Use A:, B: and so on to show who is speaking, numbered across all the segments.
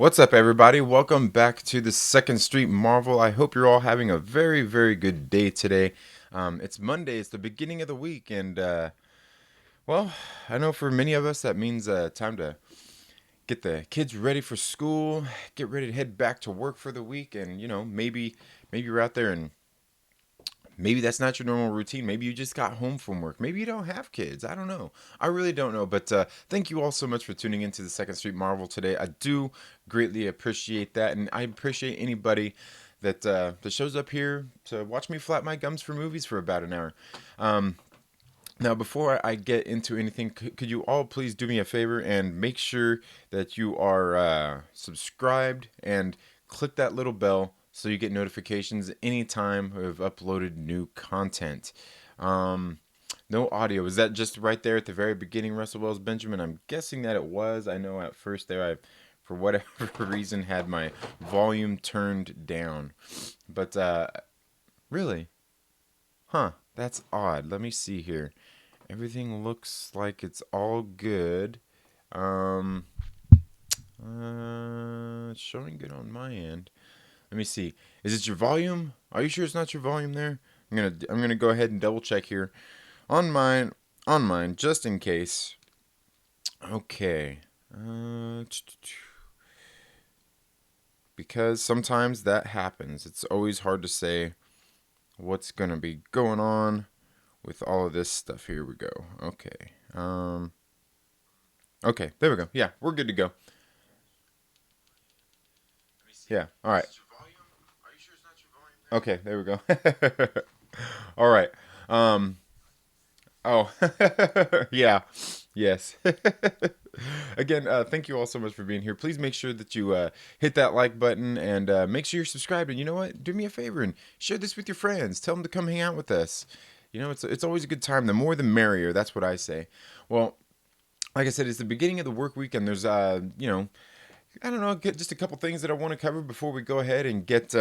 A: What's up, everybody? Welcome back to the Second Street Marvel. I hope you're all having a very, very good day today. It's Monday, it's the beginning of the week, and well, I know for many of us that means time to get the kids ready for school, get ready to head back to work for the week, and maybe you're out there and maybe that's not your normal routine. Maybe you just got home from work. Maybe you don't have kids. I don't know. I really don't know. But thank you all so much for tuning into the Second Street Marvel today. I do greatly appreciate that, and I appreciate anybody that shows up here to watch me flap my gums for movies for about an hour. Um, Now, before I get into anything, could you all please do me a favor and make sure that you are subscribed and click that little bell so you get notifications anytime we've uploaded new content. Um, no audio. Was that just right there at the very beginning, Russell Wells Benjamin? I'm guessing that it was. I know at first there for whatever reason, had my volume turned down. But really, huh? That's odd. Let me see here. Everything looks like it's all good. Um, it's showing good on my end. Let me see. Is it your volume? Are you sure it's not your volume there? I'm gonna go ahead and double check here on mine just in case. Okay. Because sometimes that happens. It's always hard to say what's gonna be going on with all of this stuff. Here we go. Okay. Okay, there we go. Yeah, we're good to go. Yeah. All right. Okay, there we go. All right. Um. Oh. Yeah. Yes. Again, thank you all so much for being here. Please make sure that you hit that like button and make sure you're subscribed. And you know what? Do me a favor and share this with your friends. Tell them to come hang out with us. It's always a good time. The more, the merrier. That's what I say. Well, like I said, it's the beginning of the work week, and there's I don't know, just a couple things that I want to cover before we go ahead and get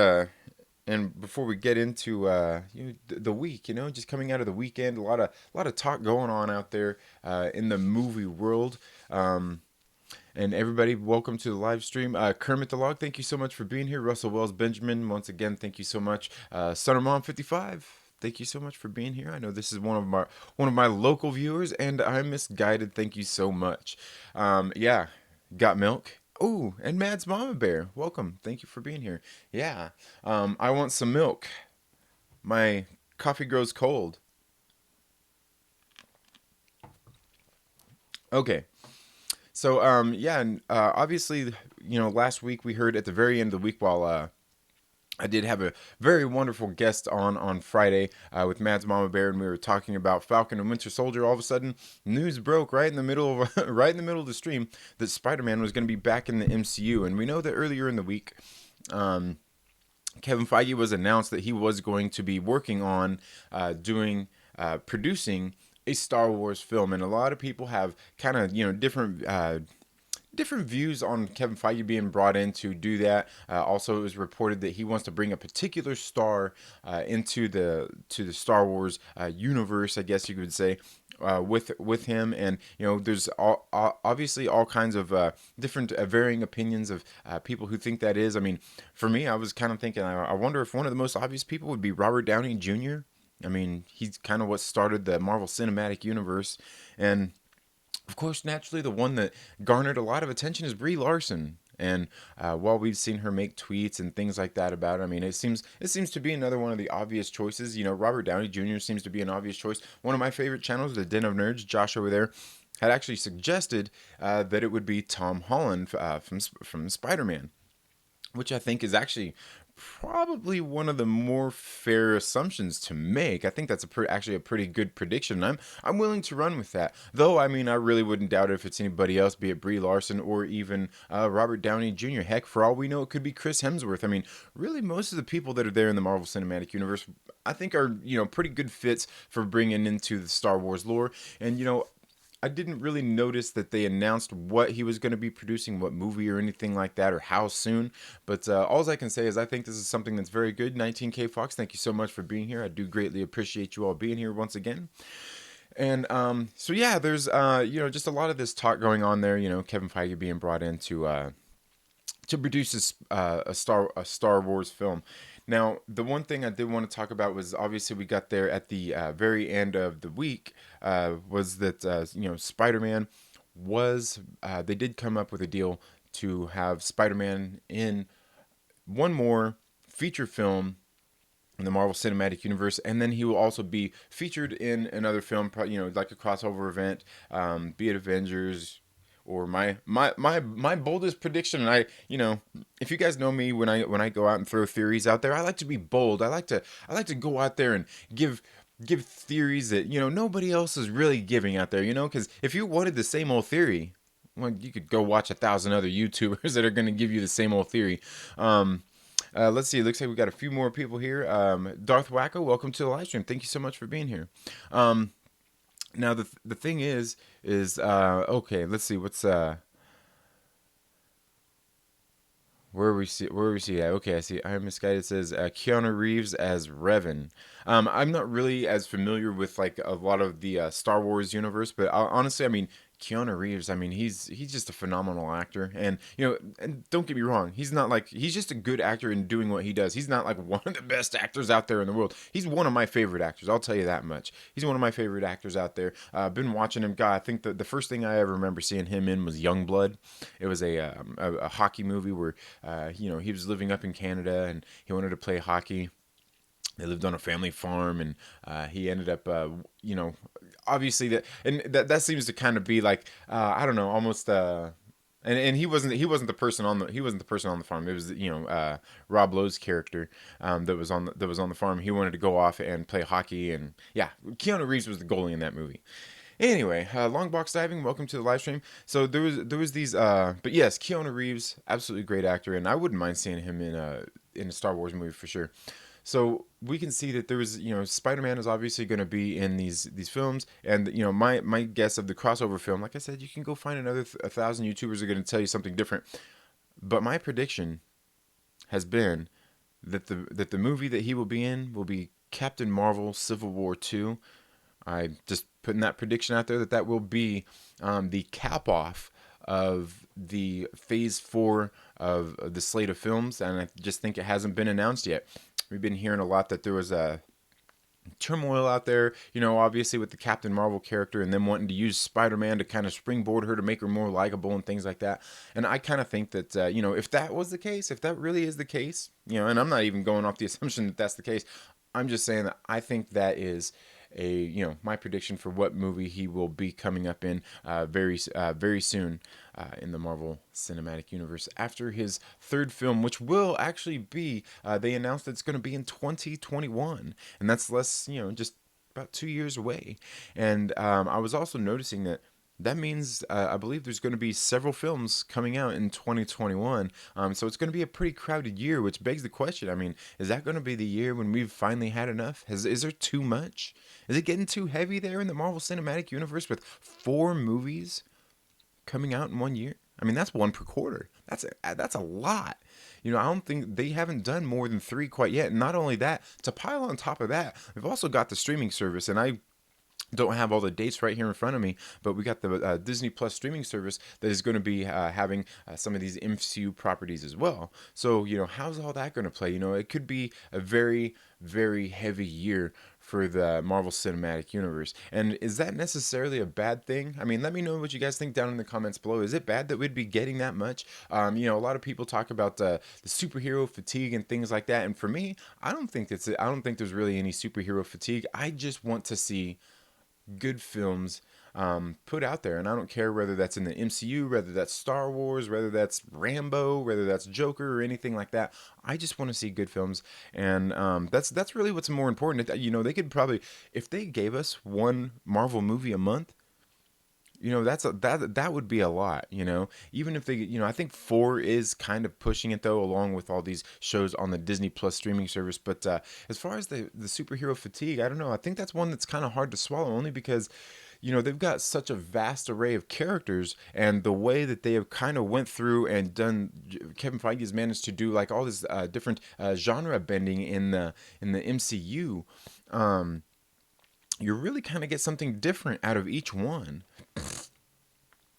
A: before we get into the week. Just coming out of the weekend, a lot of talk going on out there in the movie world. And everybody, welcome to the live stream. Kermit the Log, thank you so much for being here. Russell Wells Benjamin, once again, thank you so much. Son of Mom 55. Thank you so much for being here. I know this is one of my local viewers, and I'm misguided. Thank you so much. Yeah, got milk. Ooh, and Mad's Mama Bear, welcome. Thank you for being here. Yeah, I want some milk. My coffee grows cold. Okay, so yeah, and obviously, last week we heard at the very end of the week while I did have a very wonderful guest on Friday with Matt's Mama Bear, and we were talking about Falcon and Winter Soldier. All of a sudden, news broke right in the middle of right in the middle of the stream that Spider-Man was going to be back in the MCU, and we know that earlier in the week, um, Kevin Feige was announced that he was going to be working on doing producing a Star Wars film, and a lot of people have kind of different views on Kevin Feige being brought in to do that. Also, it was reported that he wants to bring a particular star into the Star Wars universe, I guess you could say. With him, and there's obviously all kinds of different varying opinions of people who think that is. I mean, for me, I was kind of thinking, I wonder if one of the most obvious people would be Robert Downey Jr. I mean, he's kind of what started the Marvel Cinematic Universe, and of course, naturally, the one that garnered a lot of attention is Brie Larson. And while we've seen her make tweets and things like that about it, I mean, it seems to be another one of the obvious choices. Robert Downey Jr. seems to be an obvious choice. One of my favorite channels, the Den of Nerds, Josh over there, had actually suggested that it would be Tom Holland from Spider Man, which I think is actually probably one of the more fair assumptions to make. I think that's actually a pretty good prediction. I'm willing to run with that. Though I mean, I really wouldn't doubt it if it's anybody else, be it Brie Larson or even Robert Downey Jr. Heck, for all we know, it could be Chris Hemsworth. I mean, really, most of the people that are there in the Marvel Cinematic Universe, I think, are pretty good fits for bringing into the Star Wars lore. And I didn't really notice that they announced what he was going to be producing, what movie or anything like that, or how soon. But all I can say is I think this is something that's very good. 19K Fox, thank you so much for being here. I do greatly appreciate you all being here once again. And so yeah, there's just a lot of this talk going on there. Kevin Feige being brought in to produce a Star Wars film. Now, the one thing I did want to talk about was obviously we got there at the very end of the week, was that Spider-Man was they did come up with a deal to have Spider-Man in one more feature film in the Marvel Cinematic Universe, and then he will also be featured in another film, like a crossover event, be it Avengers or my boldest prediction. And if you guys know me, when I go out and throw theories out there, I like to be bold. I like to go out there and give theories that nobody else is really giving out there. Because if you wanted the same old theory, well, you could go watch 1,000 other YouTubers that are going to give you the same old theory. Let's see. It looks like we got a few more people here. Darth Wacko, welcome to the live stream. Thank you so much for being here. Now the thing is okay. Let's see what's where we see that. Okay, I see. I am misguided. It says Keanu Reeves as Revan. I'm not really as familiar with like a lot of the Star Wars universe, but honestly, I mean Keanu Reeves. I mean he's just a phenomenal actor, and and don't get me wrong, he's just a good actor in doing what he does. He's not like one of the best actors out there in the world. He's one of my favorite actors. I'll tell you that much. He's one of my favorite actors out there. I've been watching him. God, I think the first thing I ever remember seeing him in was Youngblood. It was a hockey movie where he was living up in Canada and he wanted to play hockey. They lived on a family farm, and he ended up, obviously that seems to kind of be like I don't know, almost. And he wasn't the person on the farm. It was Rob Lowe's character that was on the farm. He wanted to go off and play hockey, and yeah, Keanu Reeves was the goalie in that movie. Anyway, long box diving. Welcome to the live stream. So there was these, but yes, Keanu Reeves, absolutely great actor, and I wouldn't mind seeing him in a Star Wars movie for sure. So we can see that there was, Spider-Man is obviously going to be in these films, and my guess of the crossover film, like I said, you can go find another 1,000 YouTubers are going to tell you something different. But my prediction has been that the movie that he will be in will be Captain Marvel: Civil War 2. I just putting that prediction out there that will be the cap off of the phase 4 of the slate of films, and I just think it hasn't been announced yet. We've been hearing a lot that there was a turmoil out there, obviously with the Captain Marvel character and them wanting to use Spider-Man to kind of springboard her to make her more likable and things like that. And I kind of think that, if that was the case, if that really is the case, and I'm not even going off the assumption that that's the case, I'm just saying that I think that is my prediction for what movie he will be coming up in very soon in the Marvel Cinematic Universe after his third film, which will actually be they announced that it's going to be in 2021, and that's less just about 2 years away. And I was also noticing that means I believe there's going to be several films coming out in 2021. So it's going to be a pretty crowded year, which begs the question. I mean, is that going to be the year when we've finally had enough? Is there too much? Is it getting too heavy there in the Marvel Cinematic Universe with 4 movies coming out in one year? I mean, that's one per quarter. That's a lot. I don't think they haven't done more than 3 quite yet. And not only that, to pile on top of that, we've also got the streaming service, and I don't have all the dates right here in front of me, but we got the Disney Plus streaming service that is going to be having some of these MCU properties as well. So, how's all that going to play? It could be a very, very heavy year for the Marvel Cinematic Universe. And is that necessarily a bad thing? I mean, let me know what you guys think down in the comments below. Is it bad that we'd be getting that much? A lot of people talk about the superhero fatigue and things like that. And for me, I don't think there's really any superhero fatigue. I just want to see good films put out there, and I don't care whether that's in the MCU, whether that's Star Wars, whether that's Rambo, whether that's Joker or anything like that. I just want to see good films, and that's really what's more important. They could probably, if they gave us one Marvel movie a month, that would be a lot. Even if they, I think 4 is kind of pushing it though, along with all these shows on the Disney Plus streaming service. But as far as the superhero fatigue, I don't know. I think that's one that's kind of hard to swallow, only because they've got such a vast array of characters, and the way that they have kind of went through and done. Kevin Feige has managed to do like all this different genre bending in the MCU. You really kind of get something different out of each one.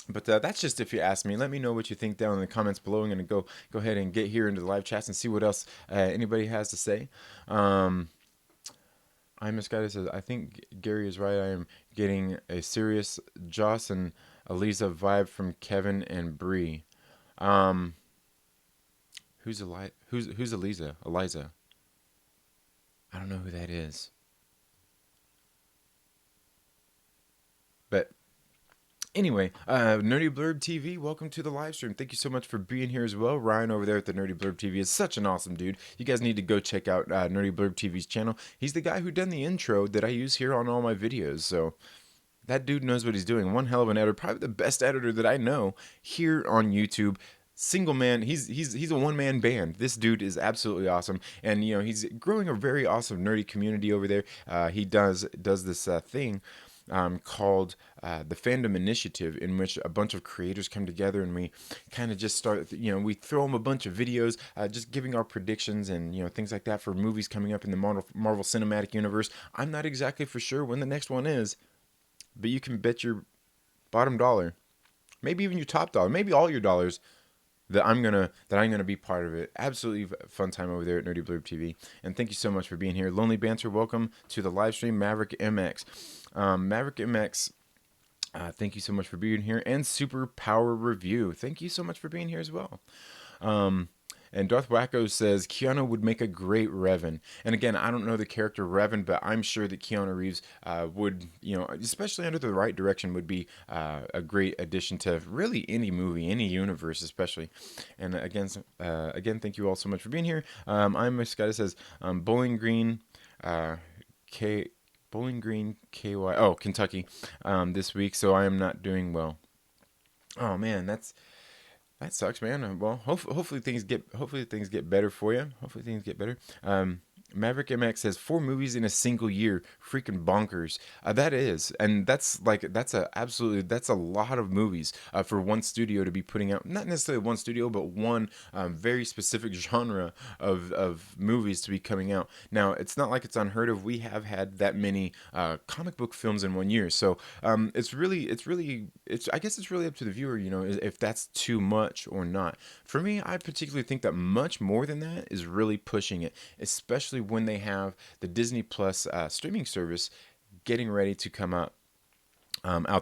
A: But that's just if you ask me. Let me know what you think down in the comments below. I'm gonna go ahead and get here into the live chats and see what else anybody has to say. Um, I'm Misguided says, I think Gary is right. I am getting a serious Joss and Eliza vibe from Kevin and Bree. Um, who's Eliza? Eliza. I don't know who that is. But anyway, Nerdy Blurb TV, welcome to the live stream. Thank you so much for being here as well. Ryan over there at the Nerdy Blurb TV is such an awesome dude. You guys need to go check out Nerdy Blurb TV's channel. He's the guy who done the intro that I use here on all my videos. So that dude knows what he's doing. One hell of an editor, probably the best editor that I know here on YouTube. Single man, he's a one man band. This dude is absolutely awesome, and he's growing a very awesome nerdy community over there. He does this thing called the Fandom Initiative, in which a bunch of creators come together and we kind of just start, we throw them a bunch of videos, just giving our predictions and, things like that for movies coming up in the Marvel Cinematic Universe. I'm not exactly for sure when the next one is, but you can bet your bottom dollar, maybe even your top dollar, maybe all your dollars, that I'm gonna be part of it. Absolutely fun time over there at Nerdy Blurb TV, and thank you so much for being here. Lonely Banter, welcome to the live stream. Maverick MX, Maverick MX. Thank you so much for being here, and Super Power Review. Thank you so much for being here as well. Um, and Darth Wacko says Keanu would make a great Revan. And again, I don't know the character Revan, but I'm sure that Keanu Reeves would, especially under the right direction, would be a great addition to really any movie, any universe, especially. And again, thank you all so much for being here. I'm a guy that says Bowling Green, K. Bowling Green, KY. Oh, Kentucky, this week. So I am not doing well. Oh man, that sucks, man. Well, hopefully things get better for you. Hopefully things get better. Maverick MX says 4 movies in a single year, freaking bonkers. That is, and that's a lot of movies for one studio to be putting out. Not necessarily one studio, but one very specific genre of movies to be coming out. Now, it's not like it's unheard of. We have had that many comic book films in one year, so I guess it's really up to the viewer, if that's too much or not. For me, I particularly think that much more than that is really pushing it, especially when they have the Disney Plus streaming service getting ready to come out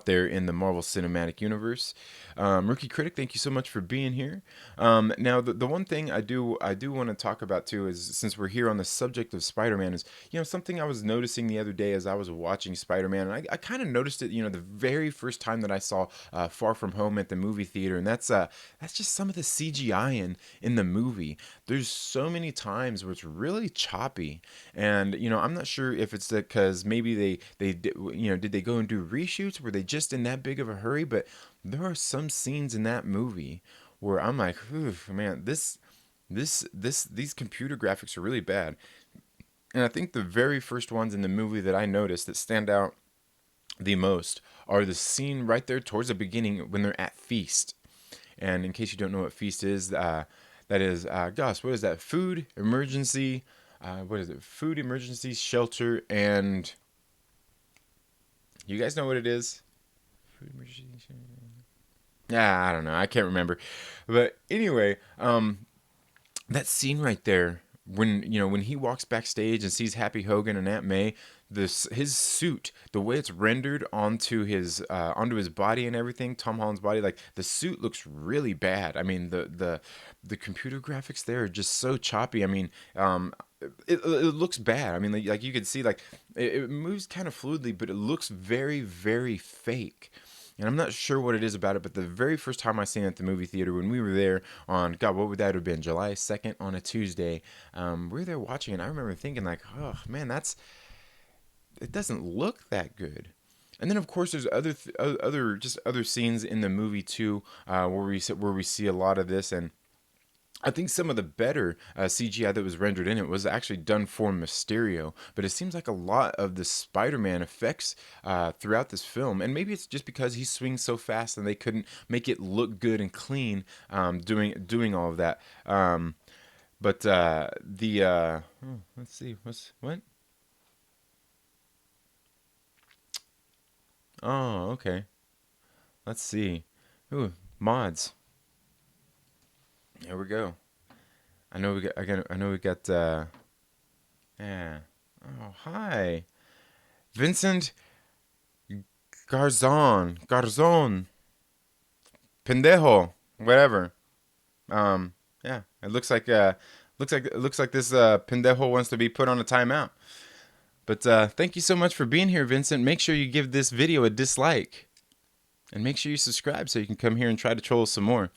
A: there in the Marvel Cinematic Universe. Rookie Critic, thank you so much for being here. Now, the one thing I do want to talk about too is, since we're here on the subject of Spider-Man, is something I was noticing the other day as I was watching Spider-Man, and I kind of noticed it the very first time that I saw Far From Home at the movie theater, and that's just some of the CGI in the movie. There's so many times where it's really choppy, and I'm not sure if it's because maybe did they go and do reshoots? Were they just in that big of a hurry? But there are some scenes in that movie where I'm like, man, these computer graphics are really bad. And I think the very first ones in the movie that I noticed that stand out the most are the scene right there towards the beginning when they're at Feast. And in case you don't know what Feast is, that is, gosh, what is that? Food emergency. What is it? Food emergency shelter, and you guys know what it is? Food emergency. Yeah, I don't know. I can't remember. But anyway, that scene right there, when he walks backstage and sees Happy Hogan and Aunt May, his suit, the way it's rendered onto his body and everything, Tom Holland's body, like the suit looks really bad. I mean, the computer graphics there are just so choppy. I mean, it looks bad. I mean, like you can see, like it moves kind of fluidly, but it looks very, very fake. And I'm not sure what it is about it, but the very first time I seen it at the movie theater, when we were there on, God, what would that have been? July 2nd on a Tuesday. We were there watching, and I remember thinking, like, oh man, it doesn't look that good. And then of course there's other scenes in the movie too, where we see a lot of this. And I think some of the better CGI that was rendered in it was actually done for Mysterio, but it seems like a lot of the Spider-Man effects throughout this film, and maybe it's just because he swings so fast and they couldn't make it look good and clean, doing all of that. But let's see, what? Oh, okay. Let's see. Ooh, mods. Here we go. I know we got. I know we got. Yeah. Oh, hi, Vincent Garzon, pendejo, whatever. Yeah. It looks like this pendejo wants to be put on a timeout. But thank you so much for being here, Vincent. Make sure you give this video a dislike, and make sure you subscribe so you can come here and try to troll some more.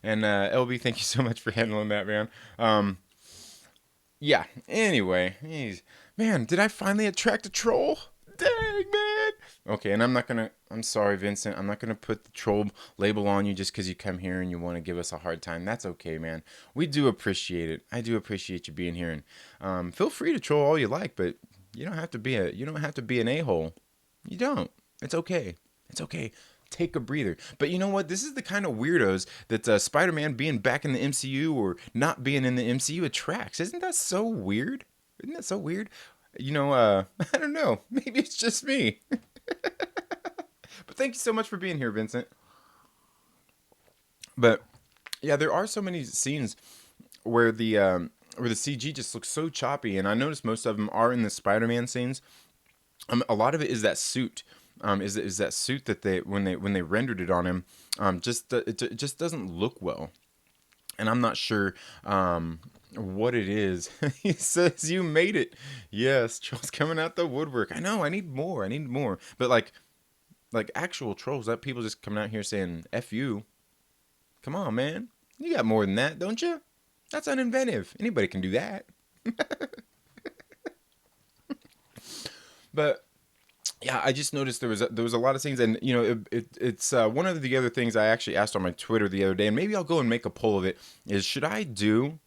A: And LB, thank you so much for handling that, man. Yeah. Anyway, man, did I finally attract a troll? Dang, man. Okay, and I'm sorry, Vincent. I'm not gonna put the troll label on you just because you come here and you want to give us a hard time. That's okay, man. We do appreciate it. I do appreciate you being here, and feel free to troll all you like, but you don't have to be an a-hole. You don't. It's okay. It's okay. Take a breather. But you know what? This is the kind of weirdos that Spider-Man being back in the MCU or not being in the MCU attracts. Isn't that so weird? Isn't that so weird? I don't know. Maybe it's just me. But thank you so much for being here, Vincent. But yeah, there are so many scenes where the CG just looks so choppy, and I noticed most of them are in the Spider-Man scenes. A lot of it is that suit. Is that suit that when they rendered it on him, it just doesn't look well, and I'm not sure what it is. He says you made it. Yes, trolls coming out the woodwork. I know. I need more. I need more. But like actual trolls, that people just coming out here saying "f you." Come on, man. You got more than that, don't you? That's uninventive. Anybody can do that. But yeah, I just noticed there was a lot of things, and it's one of the other things I actually asked on my Twitter the other day, and maybe I'll go and make a poll of it. Is should I do?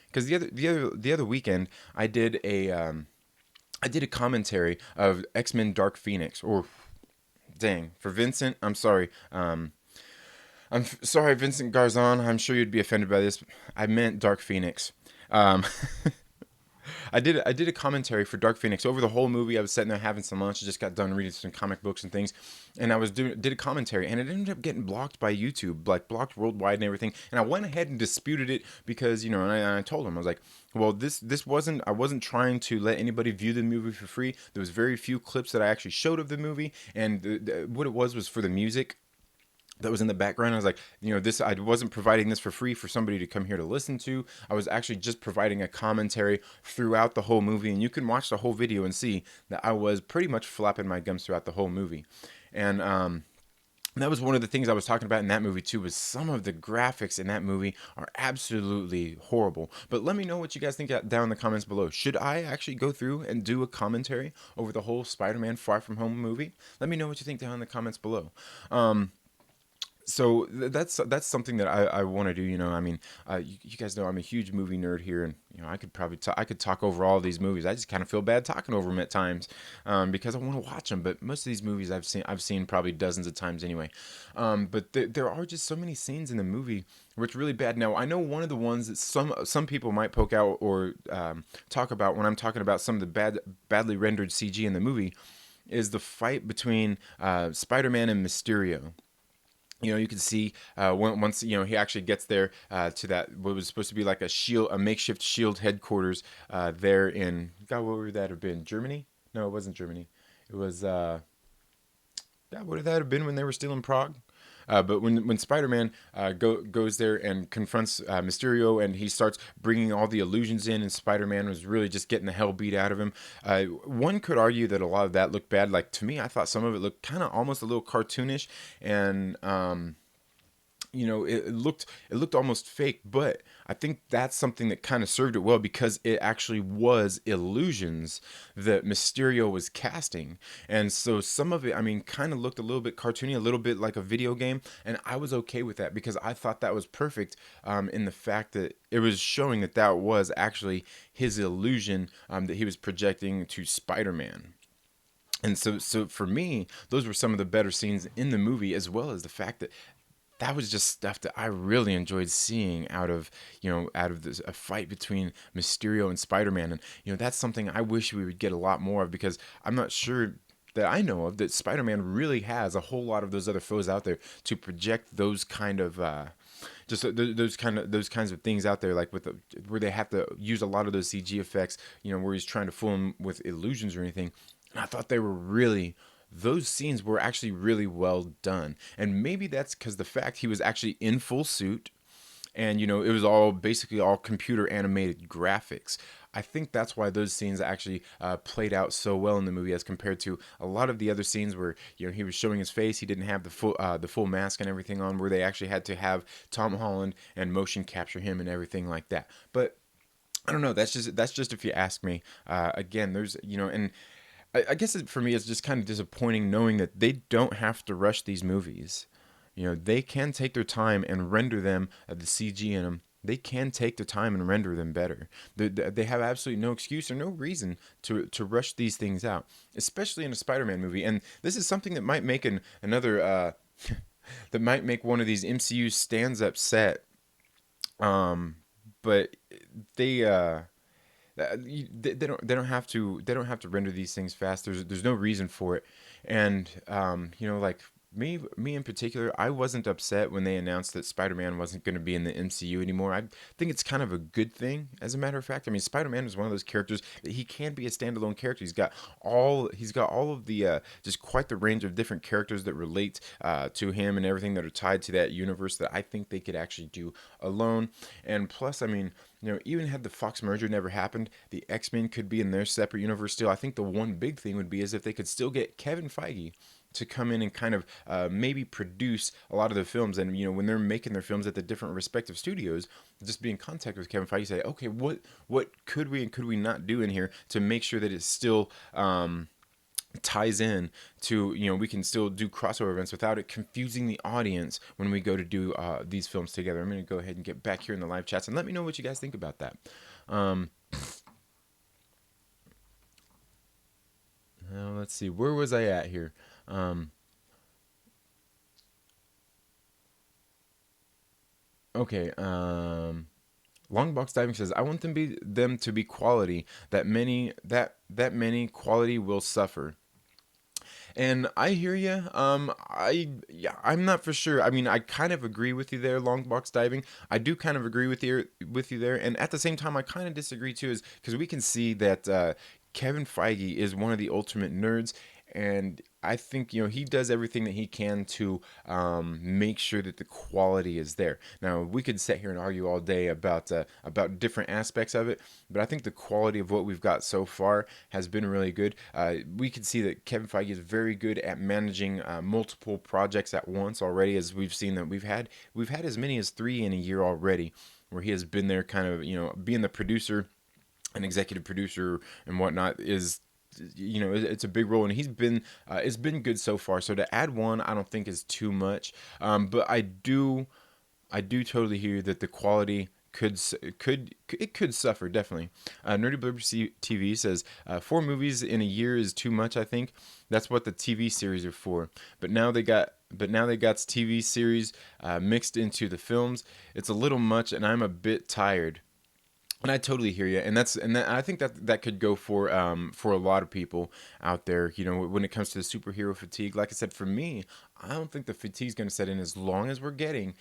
A: Because the other weekend I did a commentary of X-Men Dark Phoenix. Or dang, for Vincent, I'm sorry. Sorry, Vincent Garzon. I'm sure you'd be offended by this. I meant Dark Phoenix. Um, I did a commentary for Dark Phoenix over the whole movie. I was sitting there having some lunch. I just got done reading some comic books and things, and did a commentary, and it ended up getting blocked by YouTube, like blocked worldwide and everything. And I went ahead and disputed it because and I told him, I was like, well, this wasn't, I wasn't trying to let anybody view the movie for free. There was very few clips that I actually showed of the movie, and what it was for the music that was in the background. I was like, this, I wasn't providing this for free for somebody to come here to listen to. I was actually just providing a commentary throughout the whole movie, and you can watch the whole video and see that I was pretty much flapping my gums throughout the whole movie. And that was one of the things I was talking about in that movie too, was some of the graphics in that movie are absolutely horrible. But let me know what you guys think down in the comments below. Should I actually go through and do a commentary over the whole Spider-Man Far From Home movie? Let me know what you think down in the comments below. So that's something that I want to do. I mean, you guys know I'm a huge movie nerd here, and I could probably I could talk over all of these movies. I just kind of feel bad talking over them at times, because I want to watch them. But most of these movies I've seen probably dozens of times anyway. But there are just so many scenes in the movie where it's really bad. Now I know one of the ones that some people might poke out or talk about when I'm talking about some of the badly rendered CG in the movie is the fight between Spider-Man and Mysterio. You can see once he actually gets there to that what was supposed to be like a makeshift shield headquarters there in, God, what would that have been? Germany? No, it wasn't Germany. It was what would that have been when they were still in Prague? But when Spider-Man goes there and confronts Mysterio, and he starts bringing all the illusions in, and Spider-Man was really just getting the hell beat out of him. One could argue that a lot of that looked bad. Like, to me, I thought some of it looked kind of almost a little cartoonish, and it looked almost fake, but I think that's something that kind of served it well because it actually was illusions that Mysterio was casting. And so some of it, I mean, kind of looked a little bit cartoony, a little bit like a video game, and I was okay with that because I thought that was perfect, in the fact that it was showing that was actually his illusion, that he was projecting to Spider-Man. And so for me, those were some of the better scenes in the movie, as well as the fact that was just stuff that I really enjoyed seeing out of this, a fight between Mysterio and Spider-Man. And that's something I wish we would get a lot more of, because I'm not sure that I know of, that Spider-Man really has a whole lot of those other foes out there to project those kind of those kinds of things out there, like where they have to use a lot of those CG effects, where he's trying to fool him with illusions or anything. And I thought those scenes were actually really well done. And maybe that's because the fact he was actually in full suit, and it was all basically all computer animated graphics. I think that's why those scenes actually played out so well in the movie as compared to a lot of the other scenes where he was showing his face, he didn't have the full mask and everything on, where they actually had to have Tom Holland and motion capture him and everything like that. But I don't know. That's just if you ask me. Again, there's and I guess for me, it's just kind of disappointing knowing that they don't have to rush these movies. They can take their time and render them, the CG in them. They can take their time and render them better. They have absolutely no excuse or no reason to rush these things out, especially in a Spider-Man movie. And this is something that might make another that might make one of these MCU stands upset. But they they don't have to render these things fast. There's no reason for it. And like me in particular, I wasn't upset when they announced that Spider-Man wasn't going to be in the MCU anymore. I think it's kind of a good thing, as a matter of fact. I mean, Spider-Man is one of those characters that he can be a standalone character. He's got all of the just quite the range of different characters that relate to him and everything that are tied to that universe that I think they could actually do alone. And plus, I mean, even had the Fox merger never happened, the X-Men could be in their separate universe still. I think the one big thing would be is if they could still get Kevin Feige to come in and kind of maybe produce a lot of the films. And when they're making their films at the different respective studios, just be in contact with Kevin Feige, say, okay, what could we and could we not do in here to make sure that it still ties in to, we can still do crossover events without it confusing the audience when we go to do these films together. I'm going to go ahead and get back here in the live chats and let me know what you guys think about that. Now let's see, where was I at here? Okay. Longbox Diving says, I want them to be quality. That many quality will suffer. And I hear you. Yeah, I'm not for sure. I mean, I kind of agree with you there, Longbox Diving. I do kind of agree with you there, and at the same time, I kind of disagree too, is because we can see that Kevin Feige is one of the ultimate nerds, and I think he does everything that he can to make sure that the quality is there. Now we could sit here and argue all day about different aspects of it, but I think the quality of what we've got so far has been really good. We can see that Kevin Feige is very good at managing multiple projects at once already, as we've seen that we've had as many as 3 in a year already, where he has been there, kind of being the producer, an executive producer and whatnot. It's a big role, and it's been good so far. So to add one, I don't think is too much. But I do totally hear that the quality could suffer, definitely. Nerdy Blurb TV says 4 movies in a year is too much. I think that's what the TV series are for. But now they got TV series mixed into the films. It's a little much, and I'm a bit tired. And I totally hear you, and I think that could go for a lot of people out there. When it comes to the superhero fatigue, like I said, for me, I don't think the fatigue's going to set in as long as we're getting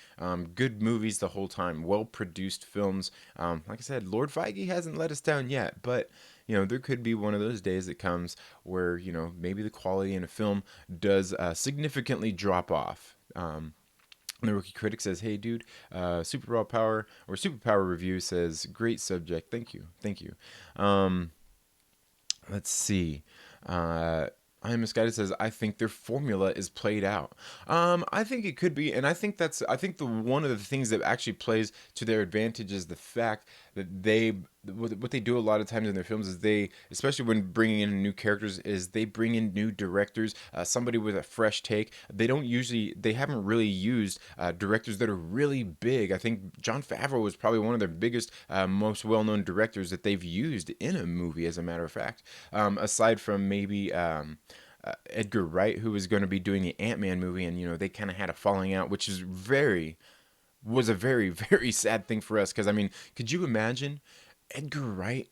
A: good movies the whole time, well produced films. Like I said, Lord Feige hasn't let us down yet, but there could be one of those days that comes where maybe the quality in a film does significantly drop off. The Rookie Critic says, "Hey, dude, Super Raw Power or Superpower Review says great subject. Thank you, thank you." Um, let's see. I am misguided says, I think their formula is played out. I think it could be, and I think the one of the things that actually plays to their advantage is the fact that what they do a lot of times in their films is especially when bringing in new characters, is they bring in new directors, somebody with a fresh take. They haven't really used directors that are really big. I think Jon Favreau was probably one of their biggest, most well-known directors that they've used in a movie, as a matter of fact. Aside from maybe Edgar Wright, who was going to be doing the Ant-Man movie, and they kind of had a falling out, which was a very very sad thing for us, because I mean, could you imagine Edgar Wright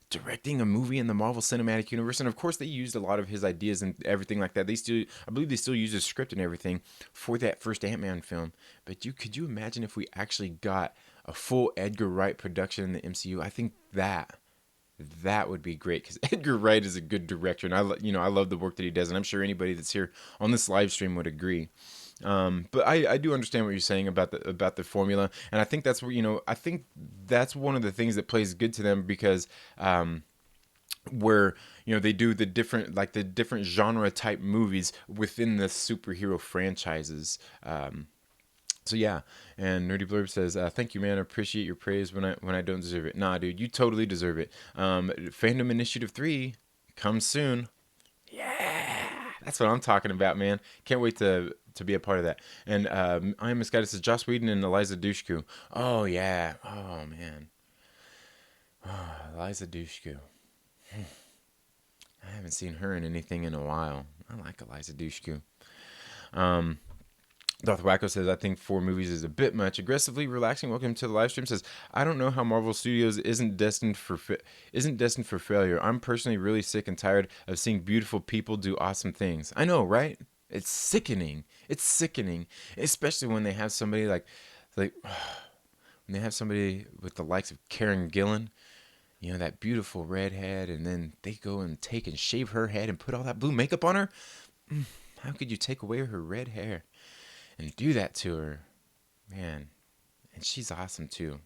A: directing a movie in the Marvel Cinematic Universe, and of course they used a lot of his ideas and everything like that. I believe they still use his script and everything for that first Ant-Man film. But could you imagine if we actually got a full Edgar Wright production in the MCU? I think that would be great because Edgar Wright is a good director, and I love the work that he does, and I'm sure anybody that's here on this live stream would agree. But I do understand what you're saying about the formula, and I think that's where I think that's one of the things that plays good to them because where they do the different genre type movies within the superhero franchises. So yeah, and Nerdy Blurb says, "Thank you, man. I appreciate your praise when I don't deserve it. Nah, dude, you totally deserve it. Fandom Initiative 3 comes soon. Yeah, that's what I'm talking about, man. Can't wait to be a part of that. And I am Misguided says Joss Whedon and Eliza Dushku. Oh yeah. Oh man. Oh, Eliza Dushku. I haven't seen her in anything in a while. I like Eliza Dushku. Darth Wacko says, I think 4 movies is a bit much. Aggressively relaxing. Welcome to the live stream. Says, I don't know how Marvel Studios isn't destined for failure. I'm personally really sick and tired of seeing beautiful people do awesome things. I know, right? It's sickening. It's sickening, especially when they have somebody like when they have somebody with the likes of Karen Gillan. That beautiful redhead, and then they go and take and shave her head and put all that blue makeup on her. How could you take away her red hair and do that to her, man? And she's awesome too.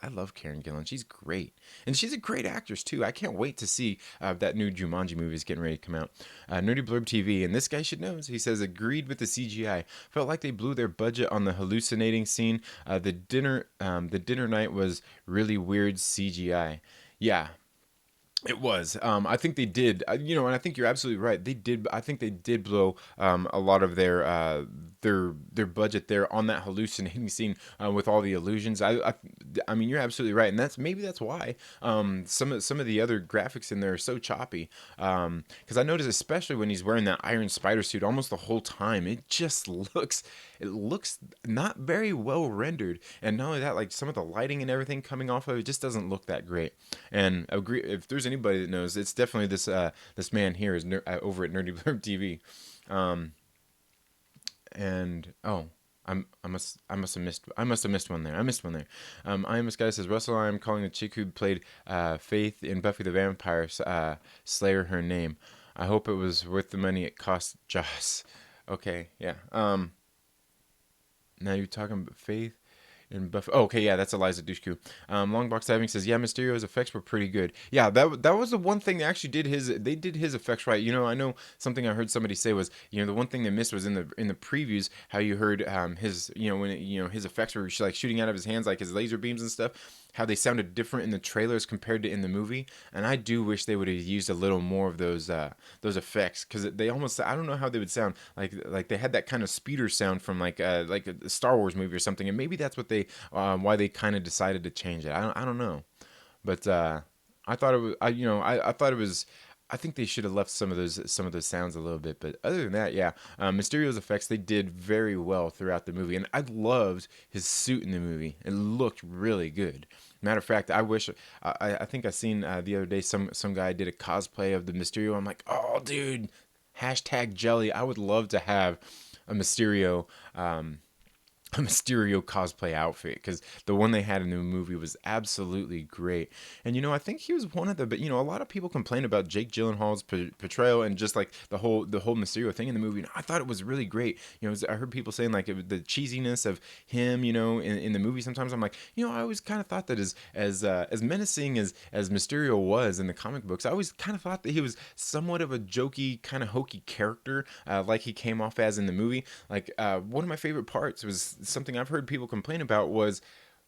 A: I love Karen Gillan. She's great, and she's a great actress too. I can't wait to see that new Jumanji movie is getting ready to come out. Nerdy Blurb TV, and this guy should know. He says, agreed with the CGI. Felt like they blew their budget on the hallucinating scene. The dinner night was really weird CGI. Yeah, it was. I think they did. And I think you're absolutely right. They did. I think they did blow a lot of their budget there on that hallucinating scene with all the illusions. I mean, you're absolutely right, and that's why some of the other graphics in there are so choppy. Because I noticed, especially when he's wearing that Iron Spider suit, almost the whole time, it looks not very well rendered. And not only that, like some of the lighting and everything coming off of it just doesn't look that great. And I agree. If there's anybody that knows, it's definitely this man here is over at Nerdy Blurb TV. And I must have missed one there. I missed one there. I am this guy that says Russell. I am calling the chick who played Faith in Buffy the Vampire Slayer her name. I hope it was worth the money it cost Joss. Okay, yeah. Now you're talking about Faith in Buffy. Oh, okay, yeah, that's Eliza Dushku. Longbox Diving says, yeah, Mysterio's effects were pretty good. Yeah, that was the one thing they actually did they did his effects right. I know something I heard somebody say was, the one thing they missed was in the previews how you heard his when his effects were like shooting out of his hands, like his laser beams and stuff, how they sounded different in the trailers compared to in the movie. And I do wish they would have used a little more of those effects, because they almost, I don't know how they would sound like they had that kind of speeder sound from like a Star Wars movie or something, and maybe that's what why they kind of decided to change it. I don't know, but I thought it was I thought it was. I think they should have left some of those sounds a little bit, but other than that, yeah, Mysterio's effects, they did very well throughout the movie, and I loved his suit in the movie. It looked really good. Matter of fact, I think I seen the other day some guy did a cosplay of the Mysterio. I'm like, oh, dude, hashtag jelly. I would love to have a Mysterio. A Mysterio cosplay outfit, because the one they had in the movie was absolutely great. And I think he was one of but a lot of people complain about Jake Gyllenhaal's portrayal and just like the whole Mysterio thing in the movie. And I thought it was really great. I heard people saying like the cheesiness of him, in the movie. Sometimes I'm like, I always kind of thought that as menacing as Mysterio was in the comic books, I always kind of thought that he was somewhat of a jokey, kind of hokey character, like he came off as in the movie. Like one of my favorite parts was something I've heard people complain about, was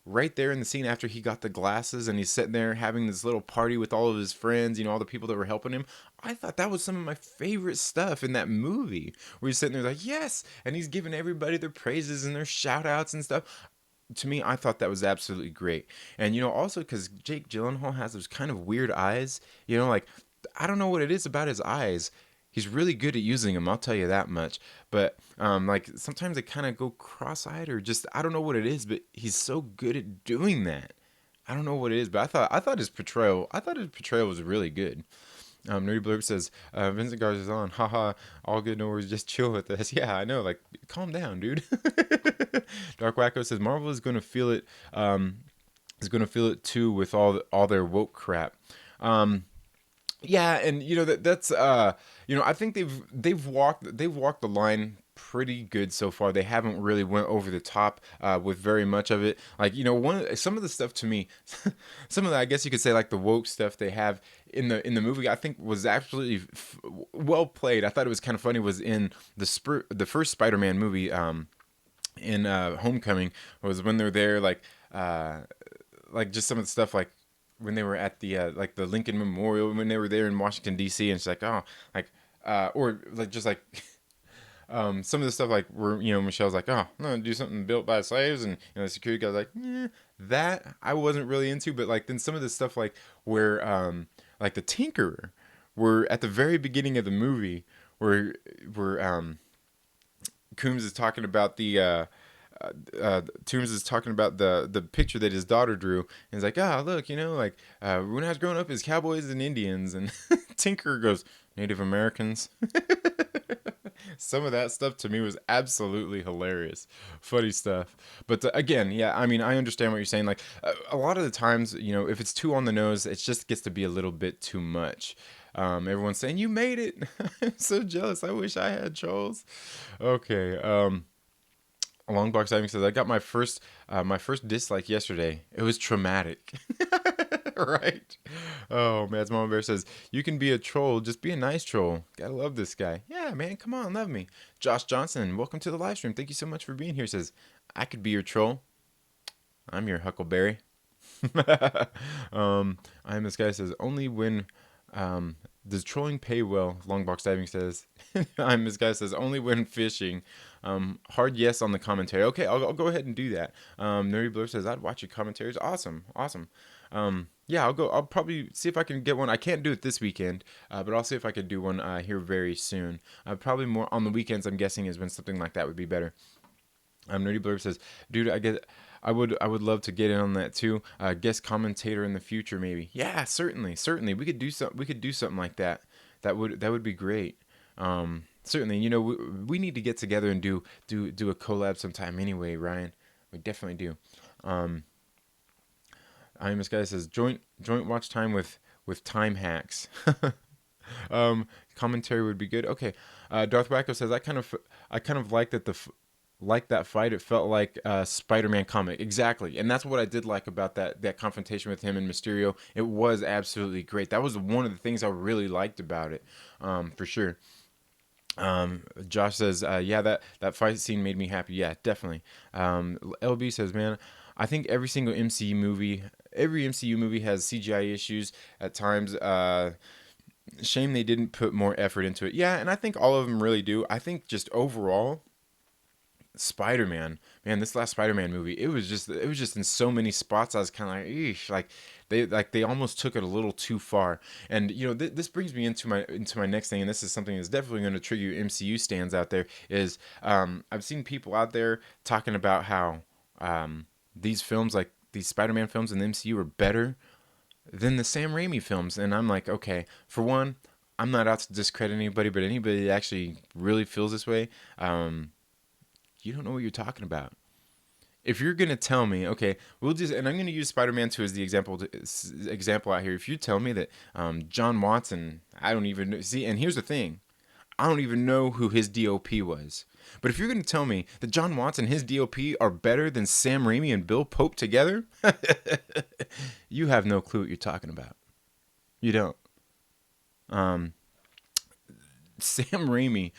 A: right there in the scene after he got the glasses and he's sitting there having this little party with all of his friends, all the people that were helping him. I thought that was some of my favorite stuff in that movie, where he's sitting there like, yes, and he's giving everybody their praises and their shout outs and stuff. To me, I thought that was absolutely great. And also because Jake Gyllenhaal has those kind of weird eyes, like, I don't know what it is about his eyes. He's really good at using them, I'll tell you that much. But like sometimes they kind of go cross-eyed, or just, I don't know what it is, but he's so good at doing that. I don't know what it is, but I thought his portrayal was really good. Nerdy Blurb says, Vincent Garza's on. Haha, all good, no worries, just chill with us. Yeah, I know, like, calm down, dude. Dark Wacko says, Marvel is going to feel it too with all their woke crap. Um, yeah, and I think they've walked the line pretty good so far. They haven't really went over the top with very much of it. Like, some of the stuff to me, some of the, I guess you could say, like the woke stuff they have in the movie, I think was absolutely well played. I thought it was kind of funny. Was in the first Spider-Man movie, in Homecoming, was when they're there, like just some of the stuff, like when they were at the like the Lincoln Memorial, when they were there in Washington D.C., and it's like, oh, like or like just like some of the stuff, like where Michelle's like, oh, I'm gonna do something built by slaves, and the security guy's like, that I wasn't really into. But like then some of the stuff, like where like the Tinkerer, were at the very beginning of the movie, where Coombs is talking about Toombs is talking about the picture that his daughter drew, and he's like, look, like when I was growing up, it's cowboys and Indians, and Tinker goes, Native Americans. Some of that stuff to me was absolutely hilarious, funny stuff. But again, yeah, I mean, I understand what you're saying. Like a lot of the times, if it's too on the nose, it just gets to be a little bit too much. Everyone's saying you made it. I'm so jealous. I wish I had trolls. Okay. Longbox Diving says, I got my first dislike yesterday. It was traumatic. Right? Oh, Mads Mama Bear says, you can be a troll, just be a nice troll. Gotta love this guy. Yeah, man, come on, love me. Josh Johnson, welcome to the live stream. Thank you so much for being here. Says, I could be your troll. I'm your Huckleberry. I am this guy says, only when does trolling pay well? Longbox Diving says, I'm this guy says, only when fishing. Hard yes on the commentary. Okay, I'll go ahead and do that. Nerdy Blur says, I'd watch your commentaries. Awesome. Yeah, I'll probably see if I can get one. I can't do it this weekend, but I'll see if I could do one here very soon. Probably more on the weekends, I'm guessing, is when something like that would be better. Nerdy Blurb says, dude, I would love to get in on that too. Guest commentator in the future, maybe. Yeah, certainly. We could do something like that. That would be great. Certainly, we need to get together and do a collab sometime anyway, Ryan. We definitely do. I am this guy says joint watch time with time hacks. Commentary would be good. Okay. Darth Wacko says, I kind of like like that fight. It felt like a Spider-Man comic. Exactly. And that's what I did like about that confrontation with him and Mysterio. It was absolutely great. That was one of the things I really liked about it, for sure. Josh says, yeah, that fight scene made me happy. Yeah, definitely. LB says, man, I think every MCU movie has CGI issues at times. Shame they didn't put more effort into it. Yeah, and I think all of them really do. I think just overall, Spider-Man, man, this last Spider-Man movie, it was just in so many spots. I was kind of like, eesh, they almost took it a little too far. And this brings me into my next thing, and this is something that's definitely going to trigger MCU stands out there. Is I've seen people out there talking about how these films, like these Spider-Man films in the MCU, are better than the Sam Raimi films, and I'm like, okay, for one, I'm not out to discredit anybody, but anybody that actually really feels this way, you don't know what you're talking about. If you're gonna tell me, okay, and I'm gonna use Spider-Man 2 as the example out here. If you tell me that John Watson, I don't even know, see, and here's the thing, I don't even know who his DOP was. But if you're gonna tell me that John Watson and his DOP are better than Sam Raimi and Bill Pope together, you have no clue what you're talking about. You don't. Um, Sam Raimi,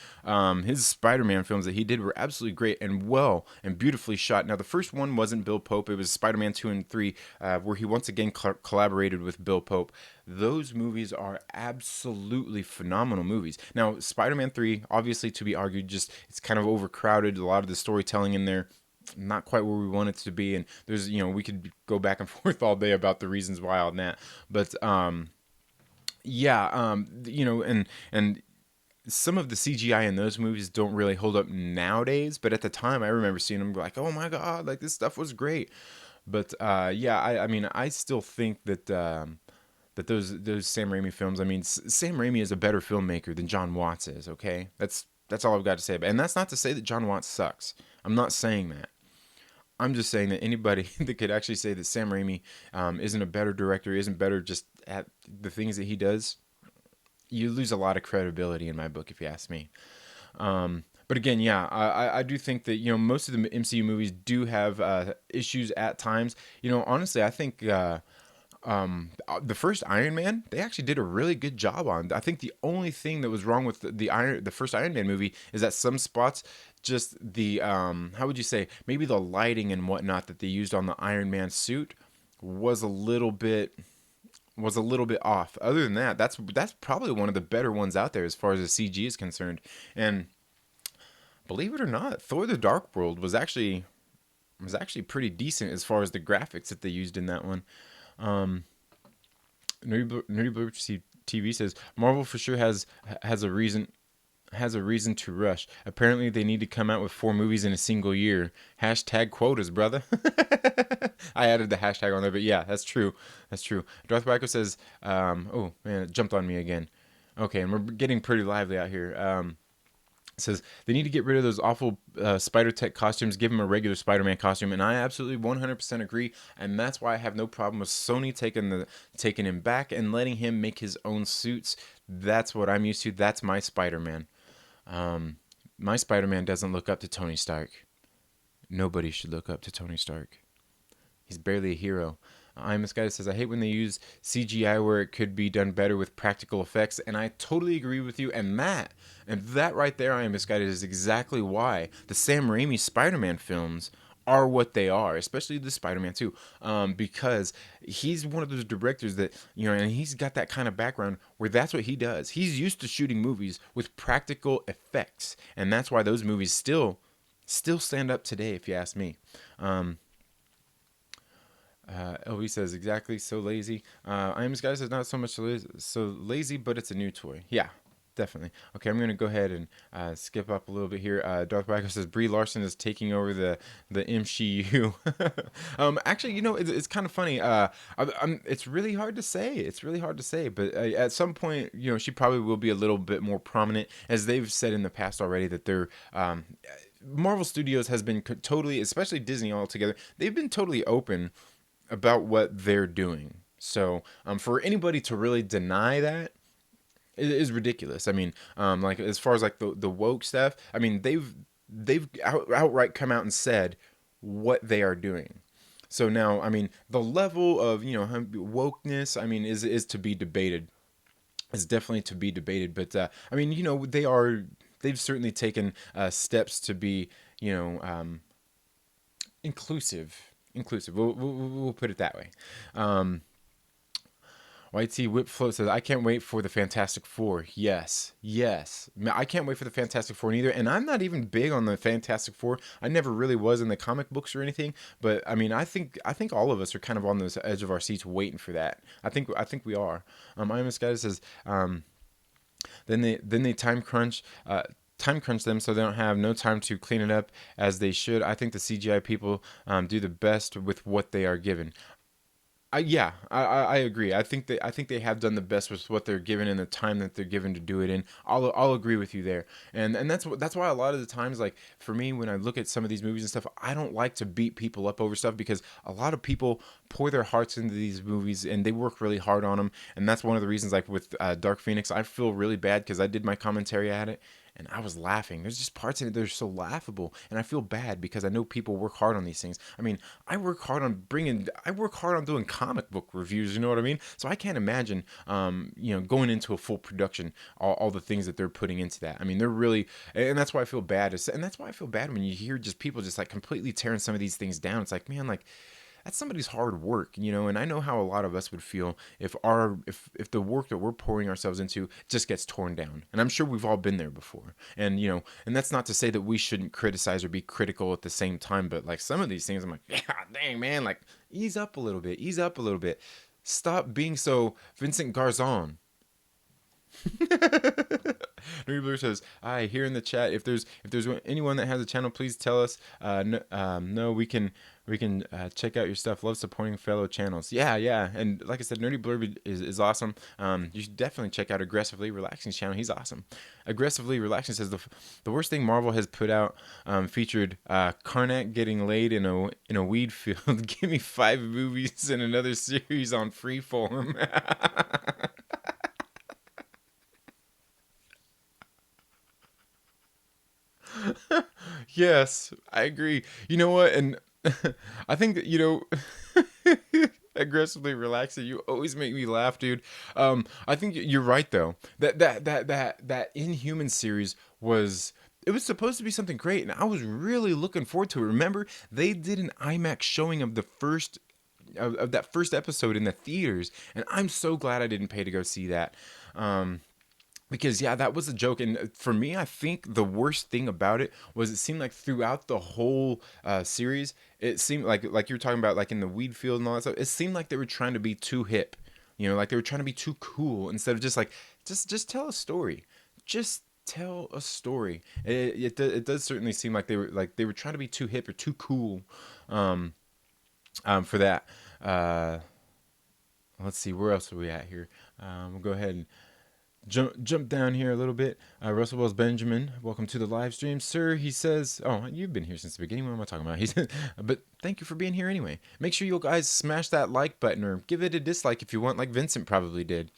A: his Spider-Man films that he did were absolutely great and well and beautifully shot. Now, the first one wasn't Bill Pope. It was Spider-Man 2 and 3, where he once again collaborated with Bill Pope. Those movies are absolutely phenomenal movies. Now, Spider-Man 3, obviously to be argued, just it's kind of overcrowded. A lot of the storytelling in there, not quite where we want it to be. And there's, we could go back and forth all day about the reasons why on that. But, yeah, and some of the CGI in those movies don't really hold up nowadays, but at the time I remember seeing them like, oh my god, like this stuff was great. But yeah, I mean, I still think that that those Sam Raimi films. I mean, Sam Raimi is a better filmmaker than John Watts is. Okay, that's all I've got to say. And that's not to say that John Watts sucks. I'm not saying that. I'm just saying that anybody that could actually say that Sam Raimi isn't a better director, isn't better just at the things that he does, you lose a lot of credibility in my book, if you ask me. But again, yeah, I do think that most of the MCU movies do have issues at times. Honestly, I think the first Iron Man, they actually did a really good job on. I think the only thing that was wrong with the first Iron Man movie is that some spots, just the how would you say, maybe the lighting and whatnot that they used on the Iron Man suit was a little bit off. Other than that, that's probably one of the better ones out there as far as the CG is concerned. And believe it or not, Thor: The Dark World was actually pretty decent as far as the graphics that they used in that one. Um, Nerdy Blue TV says Marvel for sure has a reason to rush. Apparently, they need to come out with 4 movies in a single year. Hashtag quotas, brother. I added the hashtag on there, but yeah, that's true. That's true. Darth Biko says, oh man, it jumped on me again. Okay, and we're getting pretty lively out here. Says they need to get rid of those awful Spider Tech costumes, give him a regular Spider-Man costume, and I absolutely 100% agree, and that's why I have no problem with Sony taking him back and letting him make his own suits. That's what I'm used to. That's my Spider-Man. My Spider-Man doesn't look up to Tony Stark. Nobody should look up to Tony Stark. He's barely a hero. I'm this guy that says, I hate when they use CGI where it could be done better with practical effects, and I totally agree with you. And that right there, I am this guy that is exactly why the Sam Raimi Spider-Man films are what they are, especially the Spider-Man 2, because he's one of those directors that, and he's got that kind of background where that's what he does. He's used to shooting movies with practical effects, and that's why those movies still stand up today, if you ask me. LV says exactly, so lazy. I am this guy says not so much so lazy, but it's a new toy. Yeah, definitely. Okay, I'm gonna go ahead and skip up a little bit here. Darth Biker says Brie Larson is taking over the MCU. Actually, it's kind of funny. It's really hard to say. It's really hard to say, but at some point, she probably will be a little bit more prominent, as they've said in the past already that they're. Marvel Studios has been totally, especially Disney altogether, they've been totally open about what they're doing. So for anybody to really deny that is ridiculous. I mean, like as far as like the woke stuff, I mean they've outright come out and said what they are doing. So now, I mean, the level of wokeness, I mean, is to be debated. Is definitely to be debated. But I mean, they've certainly taken steps to be inclusive. We'll put it that way. YT Whip Float says, I can't wait for the Fantastic Four. Yes. I can't wait for the Fantastic Four neither. And I'm not even big on the Fantastic Four. I never really was in the comic books or anything. But I mean, I think all of us are kind of on the edge of our seats waiting for that. I think we are. I'm this guy that says, then they time crunch them so they don't have no time to clean it up as they should. I think the CGI people do the best with what they are given. I agree. I think they have done the best with what they're given and the time that they're given to do it in. I'll agree with you there. And that's why a lot of the times, like for me, when I look at some of these movies and stuff, I don't like to beat people up over stuff, because a lot of people pour their hearts into these movies and they work really hard on them. And that's one of the reasons, like with Dark Phoenix, I feel really bad because I did my commentary at it and I was laughing. There's just parts in it that are so laughable, and I feel bad because I know people work hard on these things. I mean, I work hard on doing comic book reviews. You know what I mean? So I can't imagine, going into a full production, all the things that they're putting into that. I mean, they're really, and that's why I feel bad. And that's why I feel bad when you hear just people just like completely tearing some of these things down. It's like, man, like, that's somebody's hard work, and I know how a lot of us would feel if the work that we're pouring ourselves into just gets torn down. And I'm sure we've all been there before. And and that's not to say that we shouldn't criticize or be critical at the same time, but like some of these things I'm like, yeah, dang man, like ease up a little bit. Stop being so Vincent Garzon. Nerdy Blur says, "Hi, here in the chat. If there's anyone that has a channel, please tell us. No, we can check out your stuff. Love supporting fellow channels. Yeah, yeah. And like I said, Nerdy Blurb is awesome. You should definitely check out Aggressively Relaxing's channel. He's awesome. Aggressively Relaxing says the worst thing Marvel has put out featured Karnak getting laid in a weed field. Give me 5 movies and another series on Freeform." Yes, I agree. You know what? And I think that, Aggressively Relaxing, you always make me laugh, dude. I think you're right though. That Inhuman series was, it was supposed to be something great, and I was really looking forward to it. Remember, they did an IMAX showing of the first of that first episode in the theaters, and I'm so glad I didn't pay to go see that. Because yeah, that was a joke, and for me, I think the worst thing about it was it seemed like throughout the whole series, it seemed like you were talking about, like in the weed field and all that stuff. It seemed like they were trying to be too hip, like they were trying to be too cool instead of just like just tell a story, just tell a story. It does certainly seem like they were trying to be too hip or too cool, um, for that. Uh, let's see, where else are we at here? We'll go ahead and jump down here a little bit. Russell Wells Benjamin, welcome to the live stream, sir. He says, "Oh, you've been here since the beginning. What am I talking about?" He said, "But thank you for being here anyway. Make sure you guys smash that like button or give it a dislike if you want, like Vincent probably did."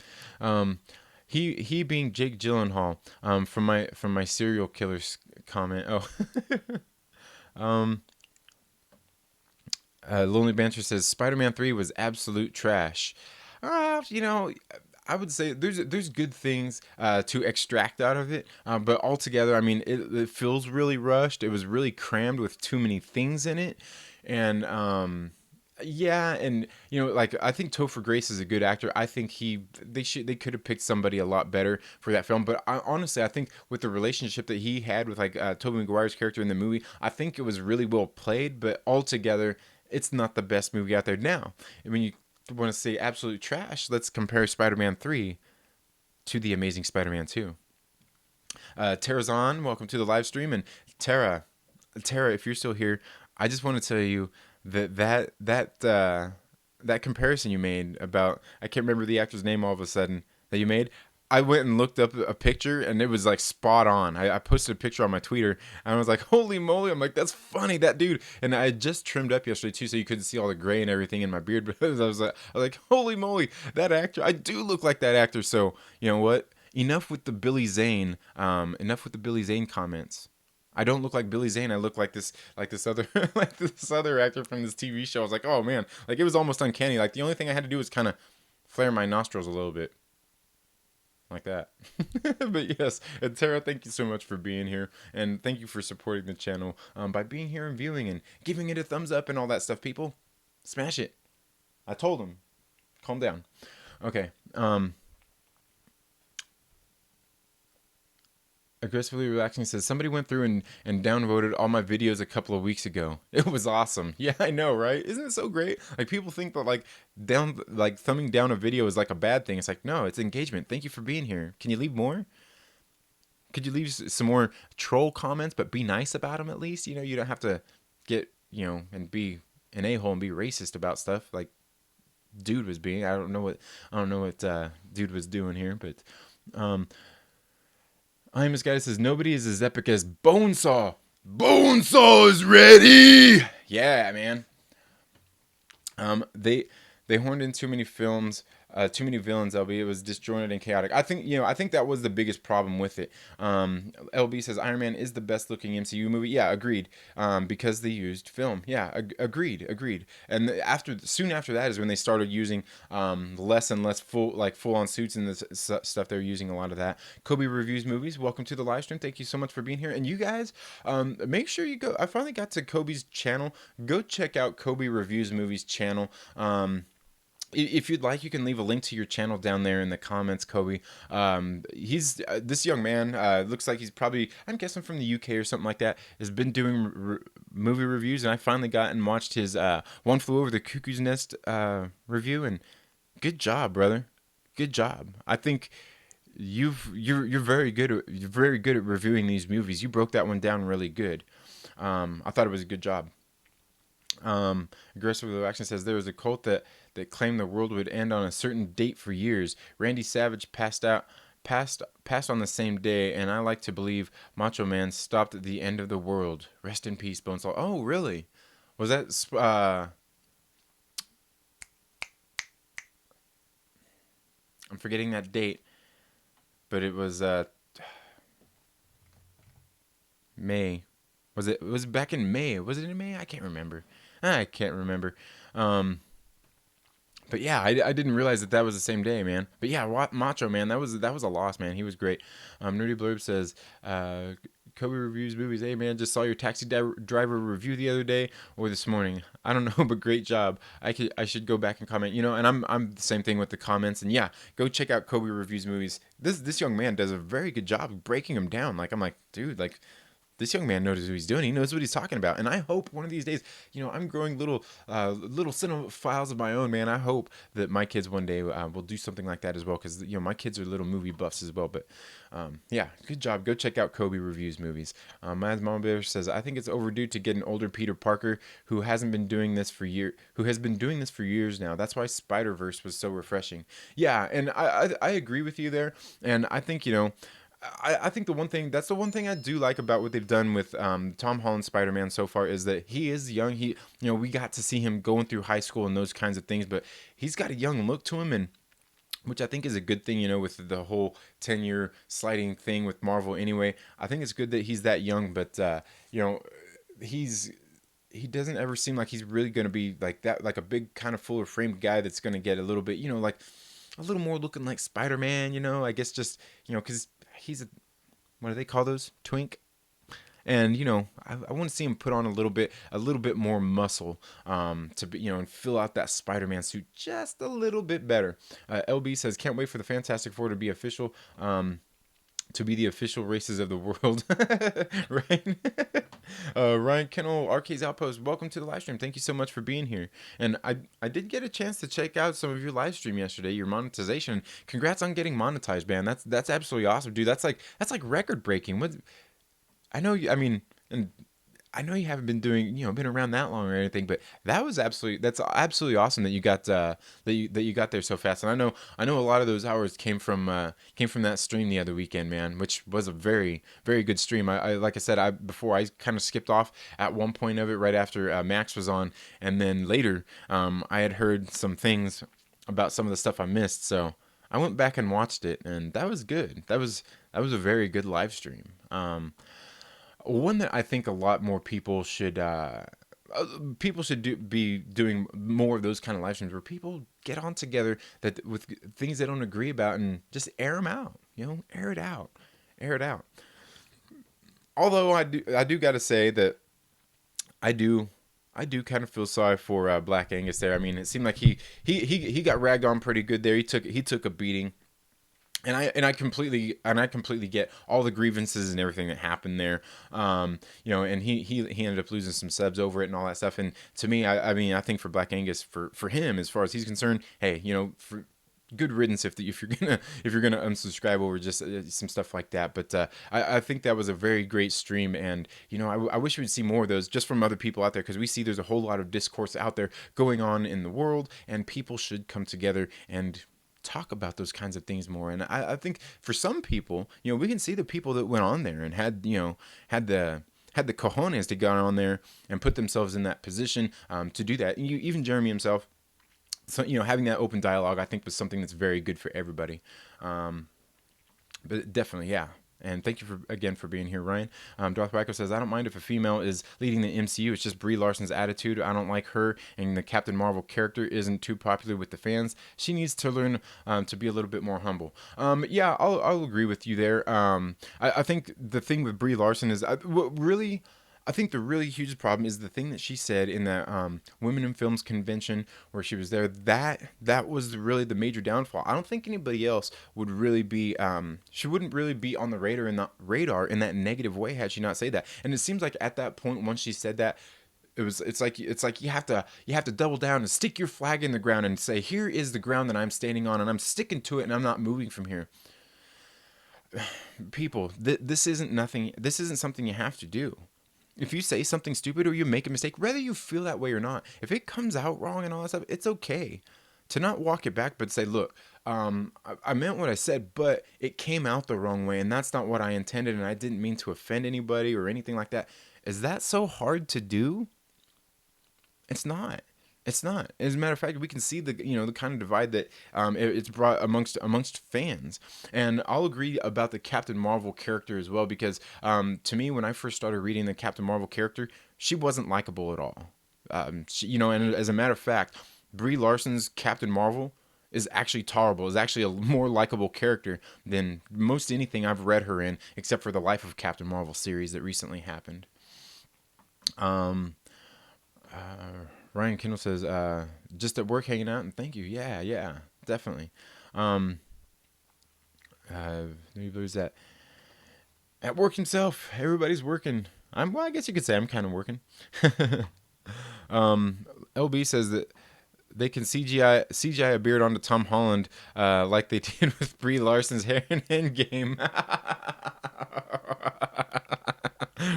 A: He being Jake Gyllenhaal, from my serial killers comment. Oh, um, Lonely Banter says Spider-Man 3 was absolute trash. You know, I would say there's good things to extract out of it, but altogether, I mean, it feels really rushed. It was really crammed with too many things in it, and yeah, and like I think Topher Grace is a good actor. I think they could have picked somebody a lot better for that film. But honestly, I think with the relationship that he had with like Tobey Maguire's character in the movie, I think it was really well played. But altogether, it's not the best movie out there now. I mean, you want to say absolute trash? Let's compare Spider-Man 3 to The Amazing Spider-Man 2. Tarazan, welcome to the live stream. And Tara, if you're still here, I just want to tell you that comparison you made about, I can't remember the actor's name all of a sudden that you made. I went and looked up a picture and it was like spot on. I posted a picture on my Twitter and I was like, holy moly. I'm like, that's funny, that dude. And I just trimmed up yesterday too, so you couldn't see all the gray and everything in my beard. But I was like, holy moly, that actor. I do look like that actor. So you know what? Enough with the Billy Zane. Enough with the Billy Zane comments. I don't look like Billy Zane. I look like this other like this other actor from this TV show. I was like, oh man, like it was almost uncanny. Like the only thing I had to do was kind of flare my nostrils a little bit, like that. But yes, and Tara, thank you so much for being here, and thank you for supporting the channel by being here and viewing and giving it a thumbs up and all that stuff. People, smash it. I told them, calm down. Okay. Aggressively Relaxing says somebody went through and downvoted all my videos a couple of weeks ago. It was awesome. Yeah, I know, right? Isn't it so great? Like people think that like thumbing down a video is like a bad thing. It's like, no, it's engagement. Thank you for being here. Can you leave more? Could you leave some more troll comments, but be nice about them at least? You don't have to get and be an a-hole and be racist about stuff like dude was being. I don't know what dude was doing here, but I am this guy that says nobody is as epic as Bonesaw. Bonesaw is ready. Yeah, man. They horned in too many films, too many villains. LB, it was disjointed and chaotic. I think that was the biggest problem with it. LB says Iron Man is the best looking MCU movie. Yeah, agreed. Because they used film. Yeah, agreed. And soon after that is when they started using less and less full on suits and the stuff. They were using a lot of that. Kobe reviews movies. Welcome to the live stream. Thank you so much for being here. And you guys, make sure you go. I finally got to Kobe's channel. Go check out Kobe reviews movies channel. If you'd like, you can leave a link to your channel down there in the comments, Kobe. He's this young man. Looks like he's probably, I'm guessing, from the UK or something like that. Has been doing movie reviews, and I finally got and watched his One Flew Over the Cuckoo's Nest review. And good job, brother. Good job. I think you're very good you're very good at reviewing these movies. You broke that one down really good. I thought it was a good job. Aggressive Reaction says there was a cult that claimed the world would end on a certain date for years. Randy Savage passed on the same day, and I like to believe Macho Man stopped at the end of the world. Rest in peace, Bonesaw. Oh, really? Was that I'm forgetting that date, but it was May. Was it back in May? Was it in May? I can't remember. I can't remember. Um, but yeah, I didn't realize that that was the same day, man. But yeah, Macho Man, that was a loss, man. He was great. Nerdy Blurb says, Kobe reviews movies. Hey man, just saw your Driver review the other day or this morning. I don't know, but great job. I should go back and comment. And I'm the same thing with the comments. And yeah, go check out Kobe reviews movies. This young man does a very good job of breaking them down. Like I'm like, dude, like this young man knows what he's doing. He knows what he's talking about. And I hope one of these days, I'm growing little cinema files of my own, man. I hope that my kids one day will do something like that as well. Because, my kids are little movie buffs as well. But yeah, good job. Go check out Kobe Reviews Movies. As Mama Bear says, I think it's overdue to get an older Peter Parker who has been doing this for years now. That's why Spider-Verse was so refreshing. Yeah, and I agree with you there. And I think, I think that's the one thing I do like about what they've done with Tom Holland Spider-Man so far is that he is young. We got to see him going through high school and those kinds of things, but he's got a young look to him, and which I think is a good thing, with the whole 10-year sliding thing with Marvel anyway. I think it's good that he's that young, but he's he doesn't ever seem like he's really going to be like that, like a big kind of fuller framed guy that's going to get a little bit, like a little more looking like Spider-Man, I guess just, because he's what do they call those? Twink. And I want to see him put on a little bit more muscle, to be, and fill out that Spider-Man suit just a little bit better. LB says, can't wait for the Fantastic Four to be official. To be the official races of the world, right? Ryan Kennel, Arcade's Outpost, welcome to the live stream. Thank you so much for being here. And I did get a chance to check out some of your live stream yesterday, your monetization. Congrats on getting monetized, man. That's absolutely awesome, dude. That's like record breaking. What I know, I mean, and I know you haven't been doing, been around that long or anything, but that's absolutely awesome that you got that you got there so fast. And I know a lot of those hours came from that stream the other weekend, man, which was a very, very good stream. I like I said, before I kind of skipped off at one point of it right after Max was on, and then later I had heard some things about some of the stuff I missed, so I went back and watched it, and that was good. That was a very good live stream. One that I think a lot more people should be doing more of those kind of live streams where people get on together that with things they don't agree about and just air them out. Air it out, air it out. Although I do got to say that I do. I do kind of feel sorry for Black Angus there. I mean, it seemed like he got ragged on pretty good there. He took a beating. And I completely get all the grievances and everything that happened there. And he ended up losing some subs over it and all that stuff. And to me, I mean, I think for Black Angus, for him, as far as he's concerned, hey, for good riddance if you're gonna unsubscribe over just some stuff like that. But I think that was a very great stream, and I wish we'd see more of those just from other people out there, because we see there's a whole lot of discourse out there going on in the world, and people should come together and talk about those kinds of things more. And I think for some people, we can see the people that went on there and had the cojones to go on there and put themselves in that position to do that. And even Jeremy himself. So having that open dialogue, I think, was something that's very good for everybody. But definitely, yeah. And thank you again for being here, Ryan. Darth Wacko says, I don't mind if a female is leading the MCU. It's just Brie Larson's attitude. I don't like her, and the Captain Marvel character isn't too popular with the fans. She needs to learn to be a little bit more humble. Yeah, I'll agree with you there. I think the thing with Brie Larson is I think the really huge problem is the thing that she said in that Women in Films convention where she was there. That was really the major downfall. I don't think anybody else would really be. She wouldn't really be on the radar in that negative way had she not said that. And it seems like at that point, once she said that, it's like you have to double down and stick your flag in the ground and say, here is the ground that I'm standing on, and I'm sticking to it, and I'm not moving from here. people, this isn't nothing. This isn't something you have to do. If you say something stupid or you make a mistake, whether you feel that way or not, if it comes out wrong and all that stuff, it's okay to not walk it back, but say, look, I meant what I said, but it came out the wrong way, and that's not what I intended, and I didn't mean to offend anybody or anything like that. Is that so hard to do? It's not. It's not. As a matter of fact, we can see the kind of divide that it's brought amongst fans, and I'll agree about the Captain Marvel character as well because to me, when I first started reading the Captain Marvel character, she wasn't likable at all. And as a matter of fact, Brie Larson's Captain Marvel is actually tolerable. Is actually a more likable character than most anything I've read her in, except for the Life of Captain Marvel series that recently happened. Um, Ryan Kendall says, just at work hanging out, and thank you. Yeah, yeah, definitely. Um, Maybe there's that. At work himself, everybody's working. Well, I guess you could say I'm kind of working. LB says that they can CGI a beard onto Tom Holland, like they did with Brie Larson's hair in Endgame.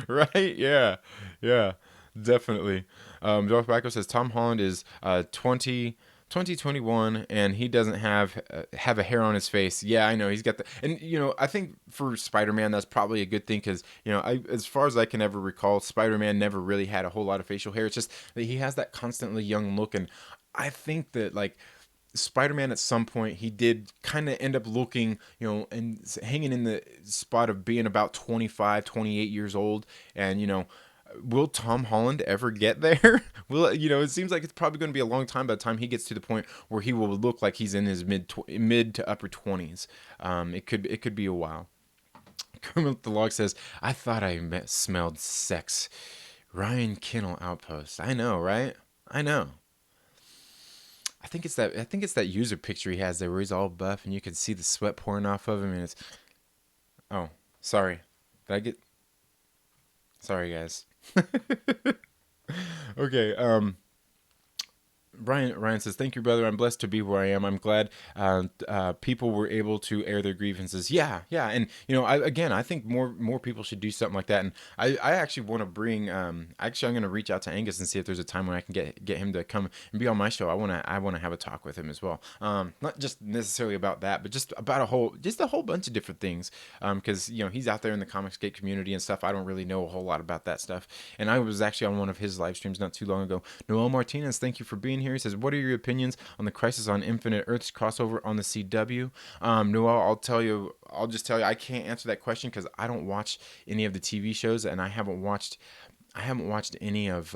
A: Right? Yeah, yeah, definitely. Darth Backo says Tom Holland is 2021 and he doesn't have a hair on his face. Yeah, I know he's got the, and I think for Spider-Man that's probably a good thing because as far as I can ever recall, Spider-Man never really had a whole lot of facial hair. It's just that he has that constantly young look, and I think that like Spider-Man at some point he did kind of end up looking, and hanging in the spot of being about 25, 28 years old, and will Tom Holland ever get there? Will it seems like it's probably going to be a long time by the time he gets to the point where he will look like he's in his mid to upper 20s. It could be a while. Kermit the Log says, "I thought I smelled sex." Ryan Kinnell outpost. I know, right? I know. I think it's that user picture he has there where he's all buff and you can see the sweat pouring off of him and it's. Oh, sorry. Did I get? Sorry, guys. Okay. Ryan says, "Thank you, brother. I'm blessed to be where I am. I'm glad people were able to air their grievances." Yeah, yeah, and I think more people should do something like that. And I actually want to bring. Actually, I'm going to reach out to Angus and see if there's a time when I can get him to come and be on my show. I want to have a talk with him as well. Not just necessarily about that, but just about a whole bunch of different things. Because he's out there in the Comicsgate community and stuff. I don't really know a whole lot about that stuff. And I was actually on one of his live streams not too long ago. Noel Martinez, thank you for being here. He says, "What are your opinions on the Crisis on Infinite Earths crossover on the CW?" Noel, I'll just tell you, I can't answer that question because I don't watch any of the TV shows, and I haven't watched any of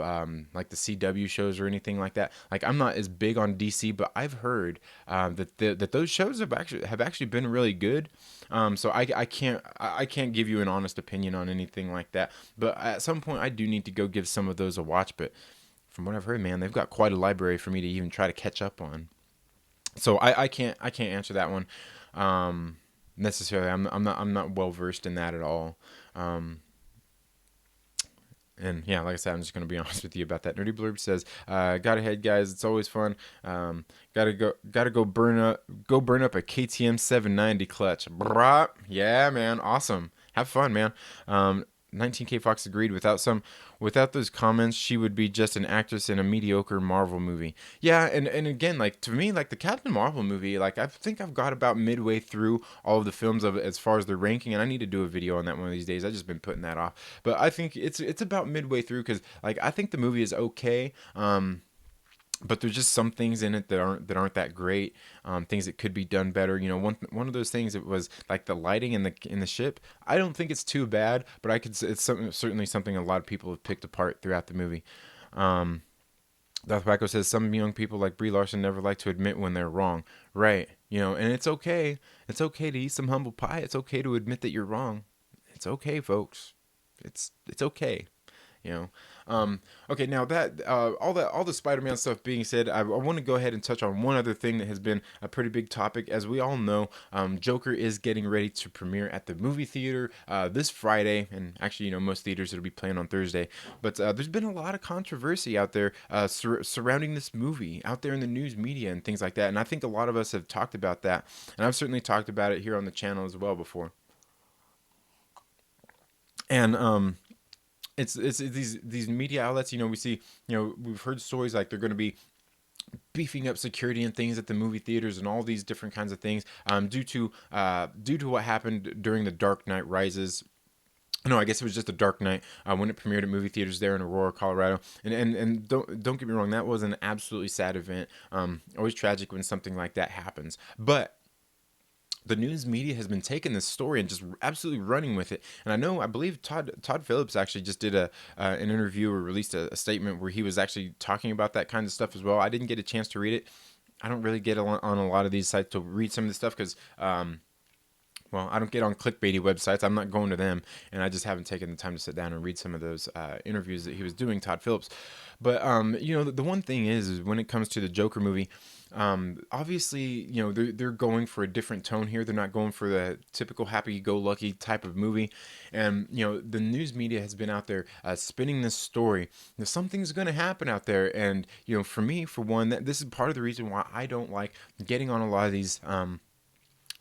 A: like the CW shows or anything like that. Like I'm not as big on DC, but I've heard that those shows have actually been really good. So I can't give you an honest opinion on anything like that. But at some point, I do need to go give some of those a watch. But from what I've heard, man, they've got quite a library for me to even try to catch up on. So I can't answer that one necessarily. I'm not well versed in that at all. Um, and yeah, like I said, I'm just gonna be honest with you about that. Nerdy Blurb says, "Got ahead, guys. It's always fun. Gotta go burn up a KTM 790 clutch. Brah. Yeah, man, awesome. Have fun, man. 19K Fox agreed. Without those comments, she would be just an actress in a mediocre Marvel movie. Yeah, and again, like to me, like the Captain Marvel movie, like I think I've got about midway through all of the films of as far as the ranking, and I need to do a video on that one of these days. I've just been putting that off, but I think it's about midway through because like I think the movie is okay. But there's just some things in it that aren't that great. Things that could be done better. One of those things it was like the lighting in the ship. I don't think it's too bad, but it's certainly something a lot of people have picked apart throughout the movie. Um, Darth Backo says some young people like Brie Larson never like to admit when they're wrong. Right? And it's okay. It's okay to eat some humble pie. It's okay to admit that you're wrong. It's okay, folks. It's okay. You know. Okay, now that all the Spider-Man stuff being said, I want to go ahead and touch on one other thing that has been a pretty big topic. As we all know, Joker is getting ready to premiere at the movie theater this Friday, and actually, most theaters it'll be playing on Thursday. But there's been a lot of controversy out there surrounding this movie, out there in the news media and things like that. And I think a lot of us have talked about that, and I've certainly talked about it here on the channel as well before. And it's these media outlets. We see, we've heard stories like they're going to be beefing up security and things at the movie theaters and all these different kinds of things, due to what happened during the Dark Knight Rises. No, I guess it was just a Dark Knight when it premiered at movie theaters there in Aurora, Colorado. And don't get me wrong, that was an absolutely sad event. Always tragic when something like that happens. But the news media has been taking this story and just absolutely running with it. And I believe Todd Phillips actually just did an interview or released a statement where he was actually talking about that kind of stuff as well. I didn't get a chance to read it. I don't really get on a lot of these sites to read some of this stuff because, well, I don't get on clickbaity websites. I'm not going to them, and I just haven't taken the time to sit down and read some of those interviews that he was doing, Todd Phillips. But the one thing is when it comes to the Joker movie, obviously, they're going for a different tone here. They're not going for the typical happy-go-lucky type of movie, and the news media has been out there spinning this story. Now, something's going to happen out there, and for me, for one, this is part of the reason why I don't like getting on a lot of these.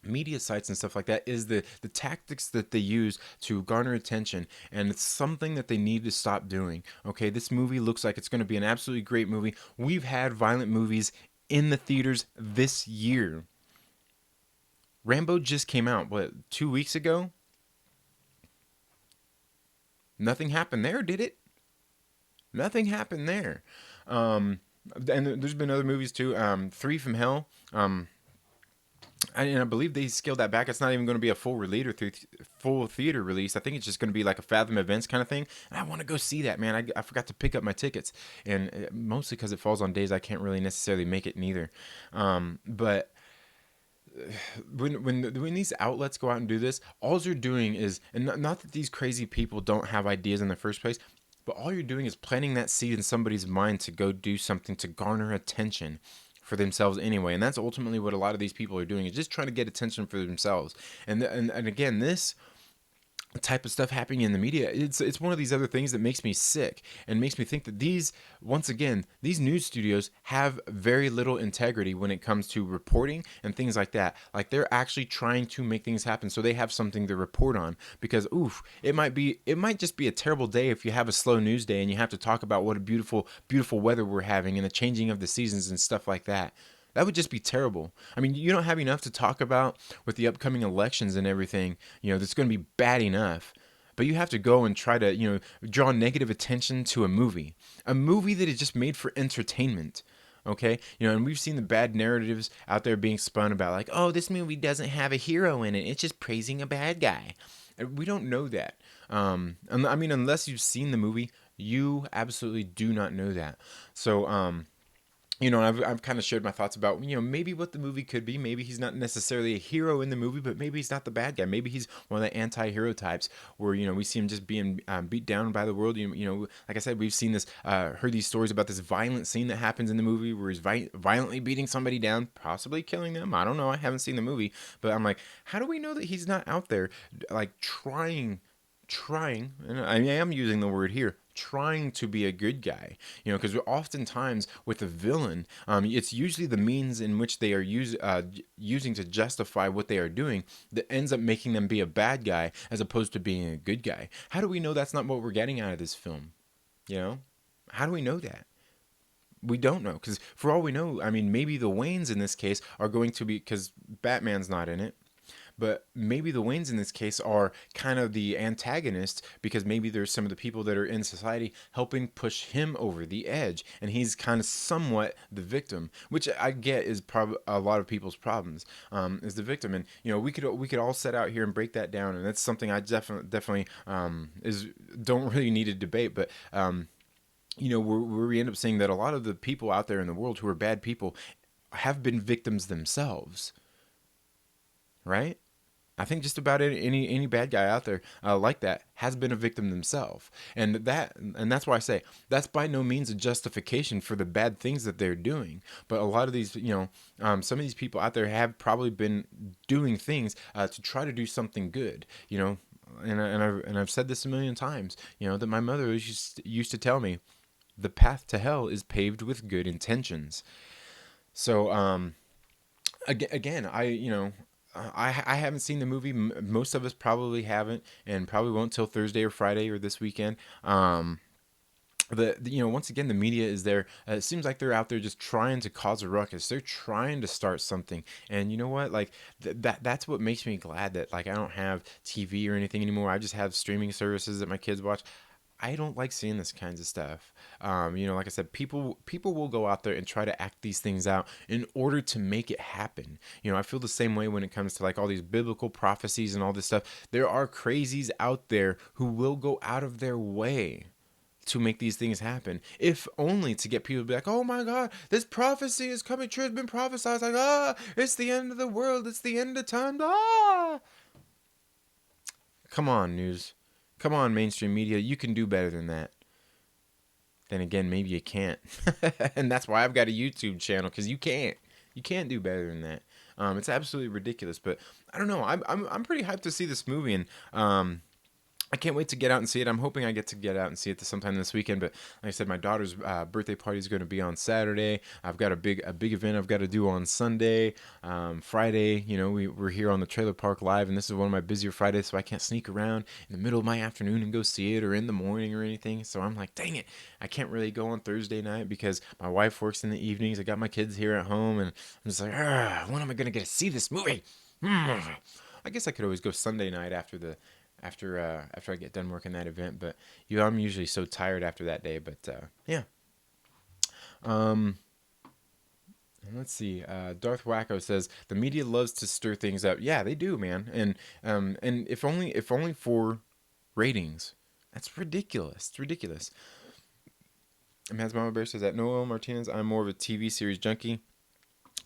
A: Media sites and stuff like that is the tactics that they use to garner attention, and it's something that they need to stop doing. Okay, this movie looks like it's going to be an absolutely great movie. We've had violent movies in the theaters this year. Rambo just came out, what, 2 weeks ago? Nothing happened there, did it? Nothing happened there. And there's been other movies too. Three from Hell. And I believe they scaled that back. It's not even going to be a full theater release. I think it's just going to be like a Fathom Events kind of thing. And I want to go see that, man. I forgot to pick up my tickets, and mostly because it falls on days I can't really necessarily make it neither. But when these outlets go out and do this, all they're doing is, and not that these crazy people don't have ideas in the first place, but all you're doing is planting that seed in somebody's mind to go do something to garner attention for themselves anyway. And that's ultimately what a lot of these people are doing, is just trying to get attention for themselves. And again, this type of stuff happening in the media, it's one of these other things that makes me sick and makes me think that these news studios have very little integrity when it comes to reporting and things like that. Like, they're actually trying to make things happen so they have something to report on, because it might just be a terrible day if you have a slow news day and you have to talk about what a beautiful weather we're having and the changing of the seasons and stuff like that. That would just be terrible. I mean, you don't have enough to talk about with the upcoming elections and everything, that's going to be bad enough. But you have to go and try to, draw negative attention to a movie that is just made for entertainment. Okay? And we've seen the bad narratives out there being spun about, like, oh, this movie doesn't have a hero in it. It's just praising a bad guy. And we don't know that. I mean, unless you've seen the movie, you absolutely do not know that. So, I've kind of shared my thoughts about, maybe what the movie could be. Maybe he's not necessarily a hero in the movie, but maybe he's not the bad guy. Maybe he's one of the anti-hero types where, we see him just being beat down by the world. Like I said, we've seen this, heard these stories about this violent scene that happens in the movie where he's violently beating somebody down, possibly killing them. I don't know. I haven't seen the movie, but I'm like, how do we know that he's not out there, like, trying, and I am using the word here, trying to be a good guy, because oftentimes with a villain, it's usually the means in which they are using to justify what they are doing that ends up making them be a bad guy as opposed to being a good guy. How do we know that's not what we're getting out of this film? How do we know that? We don't know, because for all we know, I mean, maybe the Waynes in this case are going to be, because Batman's not in it, but maybe the Waynes in this case are kind of the antagonists, because maybe there's some of the people that are in society helping push him over the edge, and he's kind of somewhat the victim, which I get is probably a lot of people's problems, is the victim. And we could all set out here and break that down, and that's something I definitely is don't really need to debate, but where we end up seeing that a lot of the people out there in the world who are bad people have been victims themselves, right? I think just about any bad guy out there like that has been a victim themselves, and that's why I say that's by no means a justification for the bad things that they're doing. But a lot of these, some of these people out there have probably been doing things to try to do something good. And I've said this a million times. That my mother used to tell me, the path to hell is paved with good intentions. So again, I haven't seen the movie. Most of us probably haven't, and probably won't till Thursday or Friday or this weekend. Once again, the media is there. It seems like they're out there just trying to cause a ruckus. They're trying to start something, and you know what? Like that's what makes me glad that like I don't have TV or anything anymore. I just have streaming services that my kids watch. I don't like seeing this kinds of stuff. Like I said, people will go out there and try to act these things out in order to make it happen. I feel the same way when it comes to like all these biblical prophecies and all this stuff. There are crazies out there who will go out of their way to make these things happen, if only to get people to be like, oh my God, this prophecy is coming true. It's been prophesied. Like, it's the end of the world. It's the end of time. Come on, news. Come on, mainstream media. You can do better than that. Then again, maybe you can't. And that's why I've got a YouTube channel, because you can't. You can't do better than that. It's absolutely ridiculous. But I don't know. I'm pretty hyped to see this movie, and I can't wait to get out and see it. I'm hoping I get to get out and see it sometime this weekend. But like I said, my daughter's birthday party is going to be on Saturday. I've got a big event I've got to do on Sunday. Friday, we're here on the Trailer Park Live, and this is one of my busier Fridays, so I can't sneak around in the middle of my afternoon and go see it, or in the morning or anything. So I'm like, dang it, I can't really go on Thursday night because my wife works in the evenings. I got my kids here at home, and I'm just like, when am I going to get to see this movie? I guess I could always go Sunday night after I get done working that event, but I'm usually so tired after that day. But yeah. And let's see. Darth Wacko says the media loves to stir things up. Yeah, they do, man. And if only for ratings. That's ridiculous. It's ridiculous. Mads Mama Bear says that Noel Martinez, I'm more of a TV series junkie.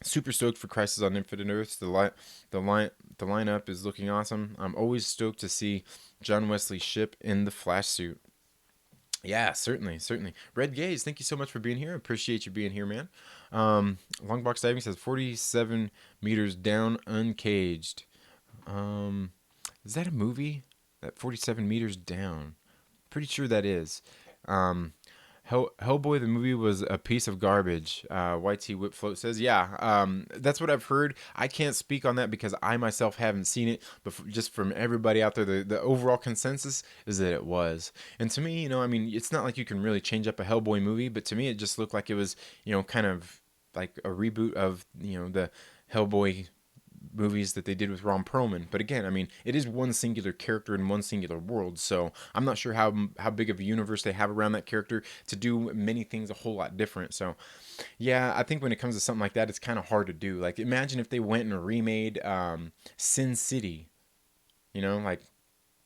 A: Super stoked for Crisis on Infinite Earths. The lineup is looking awesome. I'm always stoked to see John Wesley Shipp in the Flash suit. Yeah, certainly. Red Gaze, thank you so much for being here. Appreciate you being here, man. Longbox Diving says 47 meters down, uncaged. Is that a movie? That 47 meters down. Pretty sure that is. Hellboy the movie was a piece of garbage. YT Whipfloat says, yeah, that's what I've heard. I can't speak on that because I myself haven't seen it, but just from everybody out there, the overall consensus is that it was. And to me, it's not like you can really change up a Hellboy movie, but to me it just looked like it was, kind of like a reboot of, the Hellboy movies that they did with Ron Perlman. But again, it is one singular character in one singular world, so I'm not sure how big of a universe they have around that character to do many things a whole lot different. So yeah, I think when it comes to something like that, it's kind of hard to do. Like, imagine if they went and remade Sin City. Like,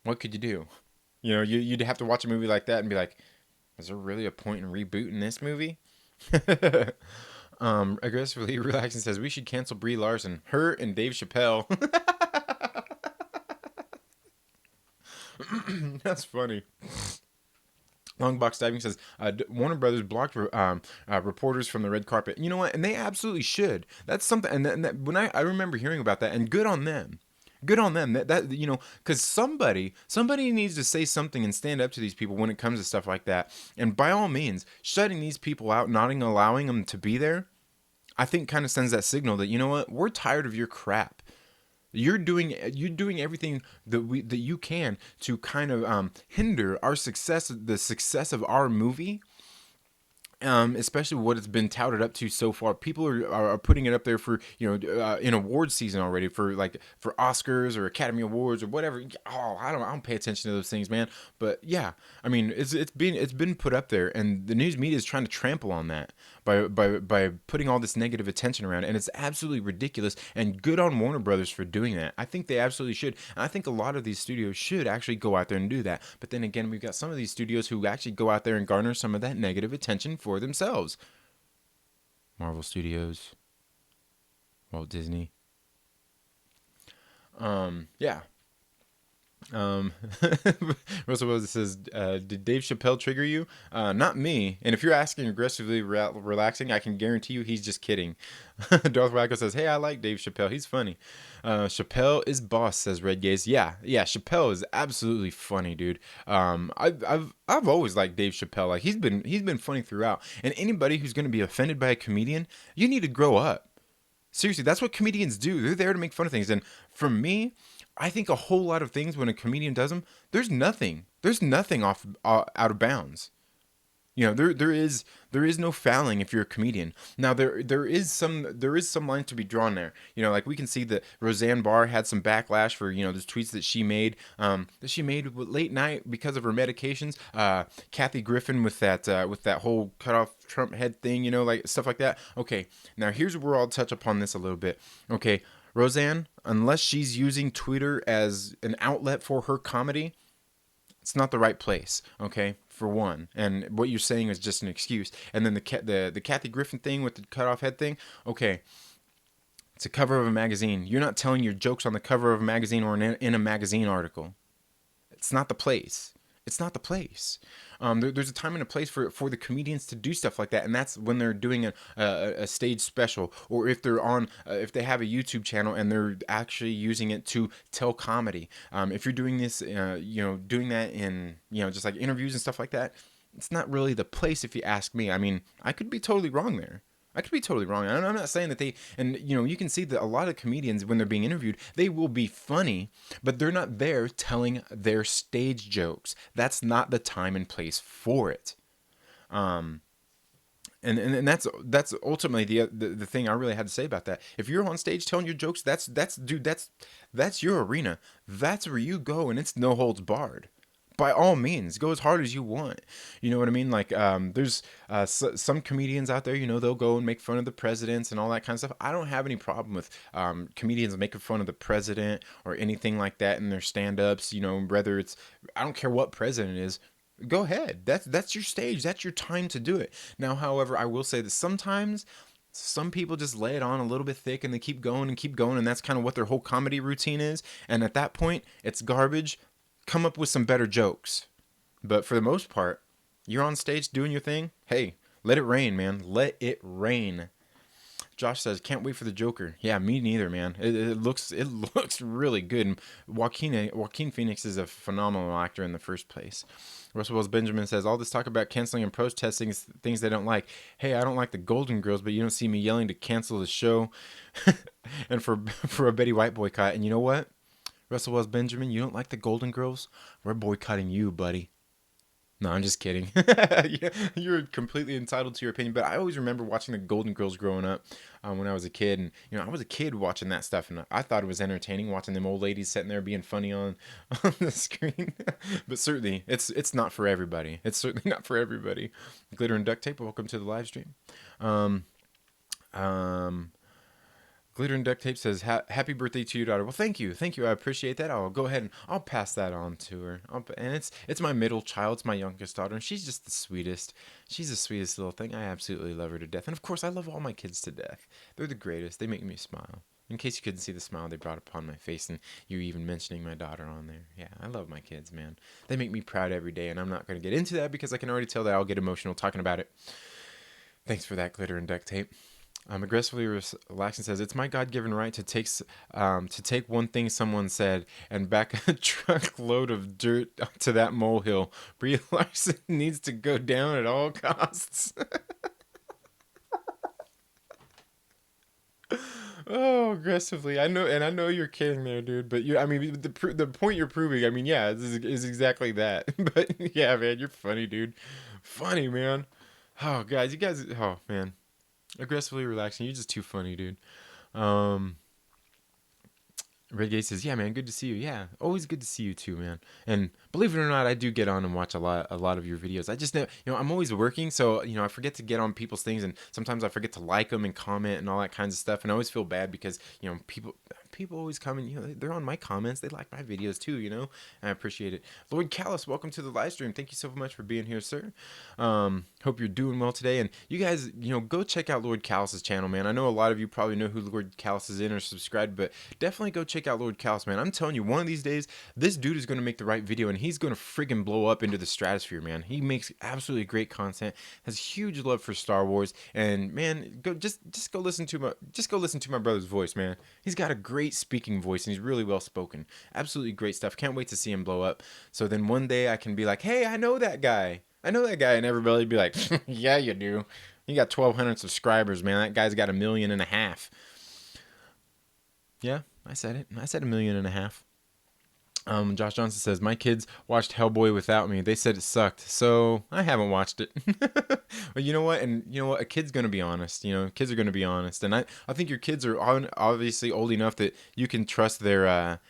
A: what could you do? You'd have to watch a movie like that and be like, is there really a point in rebooting this movie? Aggressively relaxing says we should cancel Brie Larson, her and Dave Chappelle. That's funny. Longbox Diving says Warner Brothers blocked reporters from the red carpet. You know what? And they absolutely should. That's something. And when I remember hearing about that, and good on them. Good on them. That because somebody needs to say something and stand up to these people when it comes to stuff like that. And by all means, shutting these people out, not allowing them to be there, I think kind of sends that signal that, you know what, we're tired of your crap. You're doing everything that you can to kind of hinder our success, the success of our movie. Especially what it's been touted up to so far. People are putting it up there for in award season already for Oscars or Academy Awards or whatever. Oh, I don't pay attention to those things, man. But yeah, it's been put up there, and the news media is trying to trample on that by putting all this negative attention around it, and it's absolutely ridiculous. And good on Warner Brothers for doing that. I think they absolutely should, and I think a lot of these studios should actually go out there and do that. But then again, we've got some of these studios who actually go out there and garner some of that negative attention for themselves. Marvel Studios, Walt Disney. Yeah. Russell Wilson says, did Dave Chappelle trigger you? Not me. And if you're asking aggressively relaxing, I can guarantee you he's just kidding. Darth Wacko says, hey, I like Dave Chappelle. He's funny. Chappelle is boss, says Red Gaze. Yeah, Chappelle is absolutely funny, dude. I've always liked Dave Chappelle. Like, he's been funny throughout. And anybody who's going to be offended by a comedian, you need to grow up. Seriously, that's what comedians do. They're there to make fun of things. And for me, I think a whole lot of things when a comedian does them, there's nothing. There's nothing off out of bounds. You know, there is no fouling if you're a comedian. Now there is some line to be drawn there. You know, like we can see that Roseanne Barr had some backlash for those tweets that she made late night because of her medications. Kathy Griffin with that whole cut off Trump head thing. You know, like stuff like that. Okay, now here's where I'll touch upon this a little bit. Okay, Roseanne, unless she's using Twitter as an outlet for her comedy, it's not the right place, okay, for one. And what you're saying is just an excuse. And then the Kathy Griffin thing with the cut off head thing, okay, it's a cover of a magazine. You're not telling your jokes on the cover of a magazine or in a magazine article. It's not the place. It's not the place. There's a time and a place for the comedians to do stuff like that, and that's when they're doing a stage special, or if they're on if they have a YouTube channel and they're actually using it to tell comedy. If you're doing this, doing that in just like interviews and stuff like that, it's not really the place, if you ask me. I mean, I could be totally wrong there. I could be totally wrong. And I'm not saying that you can see that a lot of comedians, when they're being interviewed, they will be funny, but they're not there telling their stage jokes. That's not the time and place for it. Um, and that's ultimately the thing I really had to say about that. If you're on stage telling your jokes, that's your arena. That's where you go, and it's no holds barred. By all means, go as hard as you want. You know what I mean? Like, there's some comedians out there, they'll go and make fun of the presidents and all that kind of stuff. I don't have any problem with comedians making fun of the president or anything like that in their stand-ups. Whether I don't care what president it is. Go ahead. That's your stage. That's your time to do it. Now, however, I will say that sometimes some people just lay it on a little bit thick and they keep going, and that's kind of what their whole comedy routine is. And at that point, it's garbage. Come up with some better jokes. But for the most part, you're on stage doing your thing. Hey, let it rain, man. Let it rain. Josh says, can't wait for the Joker. Yeah, me neither, man. It looks really good. And Joaquin Phoenix is a phenomenal actor in the first place. Russell Wells Benjamin says, all this talk about canceling and protesting is things they don't like. Hey, I don't like the Golden Girls, but you don't see me yelling to cancel the show and for a Betty White boycott. And you know what? Russell Wells Benjamin, you don't like the Golden Girls? We're boycotting you, buddy. No, I'm just kidding. You're completely entitled to your opinion, but I always remember watching the Golden Girls growing up when I was a kid, and I was a kid watching that stuff, and I thought it was entertaining watching them old ladies sitting there being funny on the screen. But certainly, it's not for everybody. It's certainly not for everybody. Glitter and Duct Tape, welcome to the live stream. Um, um, Glitter and Duct Tape says, happy birthday to your daughter. Well, thank you. I appreciate that. I'll go ahead and I'll pass that on to her. And it's my middle child. It's my youngest daughter. And she's just the sweetest. She's the sweetest little thing. I absolutely love her to death. And of course, I love all my kids to death. They're the greatest. They make me smile. In case you couldn't see the smile they brought upon my face and you even mentioning my daughter on there. Yeah, I love my kids, man. They make me proud every day. And I'm not going to get into that because I can already tell that I'll get emotional talking about it. Thanks for that, Glitter and Duct Tape. Aggressively relaxing says, it's my God-given right to take one thing someone said and back a truckload of dirt to that molehill. Brie Larson needs to go down at all costs. Oh, aggressively. I know you're kidding there, dude. But the point you're proving, yeah, is exactly that. But yeah, man, you're funny, dude. Funny, man. Oh, guys, oh, man. Aggressively relaxing. You're just too funny, dude. Red Gate says, yeah, man, good to see you. Yeah, always good to see you too, man. And believe it or not, I do get on and watch a lot of your videos. I just know, I'm always working, so, I forget to get on people's things, and sometimes I forget to like them and comment and all that kinds of stuff, and I always feel bad because, people always come and, they're on my comments. They like my videos too, and I appreciate it. Lord Callus, welcome to the live stream. Thank you so much for being here, sir. Hope you're doing well today. And you guys, go check out Lord Callus's channel, man. I know a lot of you probably know who Lord Callus is in or subscribed, but definitely go check out Lord Callus, man. I'm telling you, one of these days, this dude is going to make the right video and he's going to friggin' blow up into the stratosphere, man. He makes absolutely great content, has huge love for Star Wars, and man, just go listen to my brother's voice, man. He's got a great speaking voice and he's really well spoken. Absolutely great stuff. Can't wait to see him blow up. So then one day I can be like, hey, I know that guy, and everybody be like, yeah, you do. You got 1,200 subscribers, man. That guy's got 1.5 million. Yeah, I said it. I said 1.5 million. Josh Johnson says my kids watched Hellboy without me. They said it sucked, so I haven't watched it. But you know what? And you know what? A kid's gonna be honest. You know, kids are gonna be honest, and I think your kids are obviously old enough that you can trust their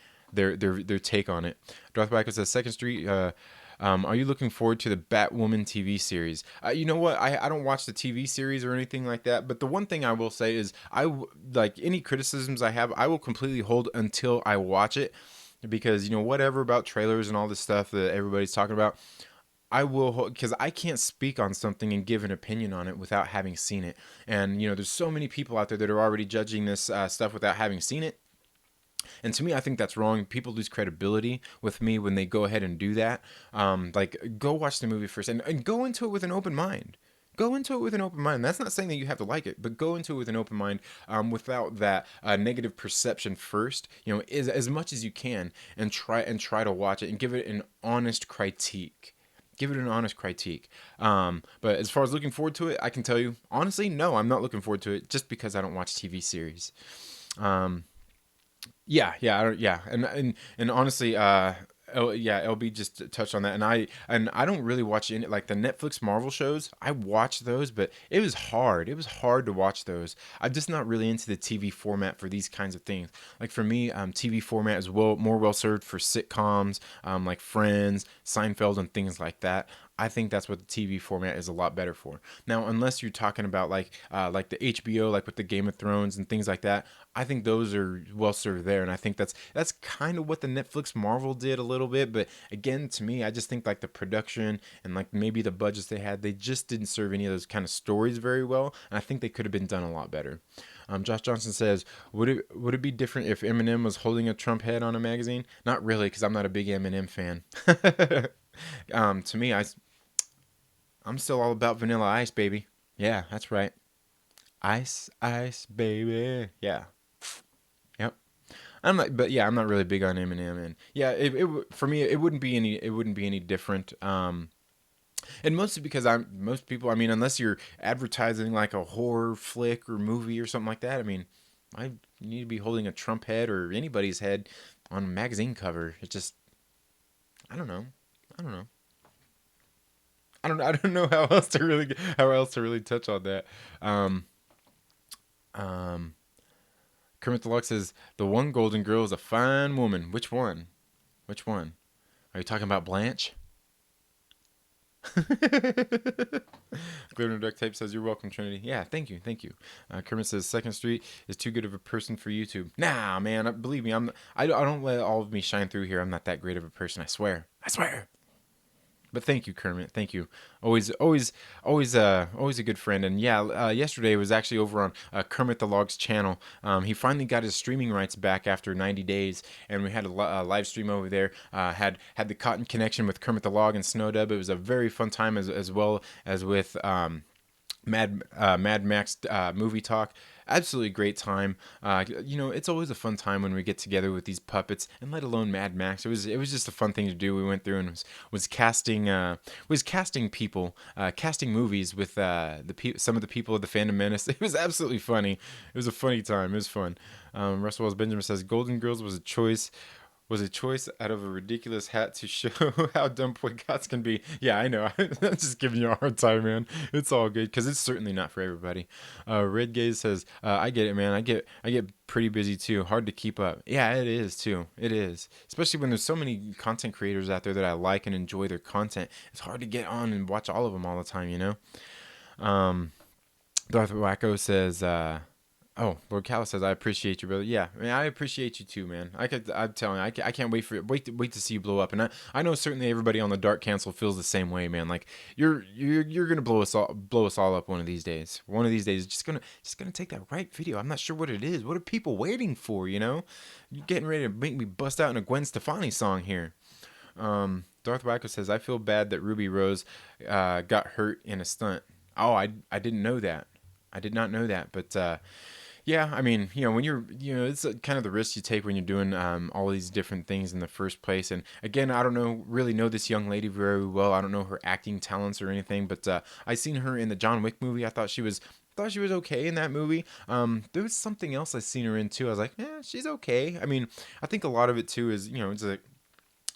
A: take on it. Darth Wacker says Second Street. Are you looking forward to the Batwoman TV series? You know what? I don't watch the TV series or anything like that. But the one thing I will say is like any criticisms I have, I will completely hold until I watch it, because you know whatever about trailers and all this stuff that everybody's talking about, I will, because I can't speak on something and give an opinion on it without having seen it. And you know, there's so many people out there that are already judging this stuff without having seen it. And to me, I think that's wrong. People lose credibility with me when they go ahead and do that. Like, go watch the movie first and go into it with an open mind. Go into it with an open mind. That's not saying that you have to like it, but go into it with an open mind, without that negative perception first. You know, as much as you can, and try to watch it and give it an honest critique. Give it an honest critique. But as far as looking forward to it, I can tell you honestly, no, I'm not looking forward to it, just because I don't watch TV series. Um, yeah, yeah, yeah, and honestly, yeah, LB just touched on that, and I don't really watch any like the Netflix Marvel shows. I watch those, but it was hard. It was hard to watch those. I'm just not really into the TV format for these kinds of things. Like for me, TV format is more well served for sitcoms, like Friends, Seinfeld, and things like that. I think that's what the TV format is a lot better for. Now, unless you're talking about like the HBO, like with the Game of Thrones and things like that, I think those are well served there, and I think that's kind of what the Netflix Marvel did a little bit. But again, to me, I just think like the production and like maybe the budgets they had, they just didn't serve any of those kind of stories very well, and I think they could have been done a lot better. Josh Johnson says, would it be different if Eminem was holding a Trump head on a magazine? Not really, because I'm not a big Eminem fan. To me, I'm still all about Vanilla Ice, baby. Yeah, that's right. Ice, ice, baby. Yeah. Yep. But yeah, I'm not really big on Eminem, and yeah, for me, it wouldn't be any different. And mostly because most people, I mean, unless you're advertising like a horror flick or movie or something like that, I mean, I need to be holding a Trump head or anybody's head on a magazine cover. It just, I don't know. I don't know. I don't know how else to really touch on that. Um, um, Kermit the Lux says the one Golden Girl is a fine woman. Which one? Which one? Are you talking about Blanche? Glitter Duct Tape says you're welcome, Trinity. Yeah, thank you, thank you. Kermit says Second Street is too good of a person for YouTube. Nah, man, believe me, I don't let all of me shine through here. I'm not that great of a person. I swear. I swear. But thank you, Kermit. Thank you. Always a good friend. And yeah, yesterday was actually over on Kermit the Log's channel. He finally got his streaming rights back after 90 days, and we had a live stream over there. Had the Cotton Connection with Kermit the Log and Snowdub. It was a very fun time, as well as with Mad Max movie talk. Absolutely great time. You know, it's always a fun time when we get together with these puppets, and let alone Mad Max. It was just a fun thing to do. We went through and was casting people, casting movies with some of the people of the Phantom Menace. It was absolutely funny. It was a funny time. It was fun. Russell Wells Benjamin says Golden Girls was a choice out of a ridiculous hat to show how dumb boycotts can be. Yeah, I know. I'm just giving you a hard time, man. It's all good because it's certainly not for everybody. Red Gaze says, "I get it, man. I get pretty busy too. Hard to keep up. Yeah, it is too. It is, especially when there's so many content creators out there that I like and enjoy their content. It's hard to get on and watch all of them all the time, you know." Um, Darth Wacko says, "Oh, Lord Callis says I appreciate you, brother. Yeah, I mean I appreciate you too, man. I'm telling you, I can't wait to see you blow up. And I know certainly everybody on the Dark Council feels the same way, man. Like you're gonna blow us all up one of these days. One of these days, just gonna take that right video. I'm not sure what it is. What are people waiting for? You know, you're getting ready to make me bust out in a Gwen Stefani song here." Darth Wacko says I feel bad that Ruby Rose got hurt in a stunt. Oh, I didn't know that. I did not know that, but yeah, I mean, you know, when it's kind of the risk you take when you're doing all these different things in the first place. And again, I don't really know this young lady very well. I don't know her acting talents or anything, but I seen her in the John Wick movie. I thought she was thought she was okay in that movie. There was something else I seen her in too. I was like, yeah, she's okay. I mean, I think a lot of it too is, it's like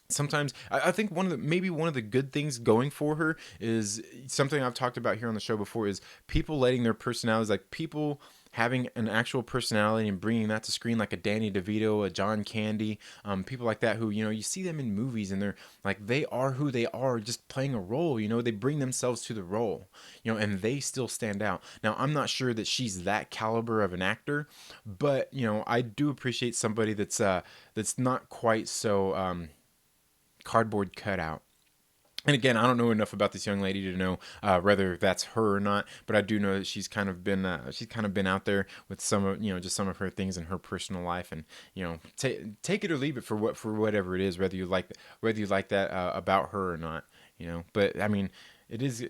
A: sometimes I think one of the good things going for her is something I've talked about here on the show before is people letting their personalities, like people having an actual personality and bringing that to screen, like a Danny DeVito, a John Candy, people like that who, you see them in movies and they're like, they are who they are, just playing a role. They bring themselves to the role, and they still stand out. Now, I'm not sure that she's that caliber of an actor, but I do appreciate somebody that's not quite so cardboard cutout. And again, I don't know enough about this young lady to know whether that's her or not, but I do know that she's kind of been out there with some of just some of her things in her personal life, and take it or leave it for whatever it is, whether you like that about her or not, But I mean, it is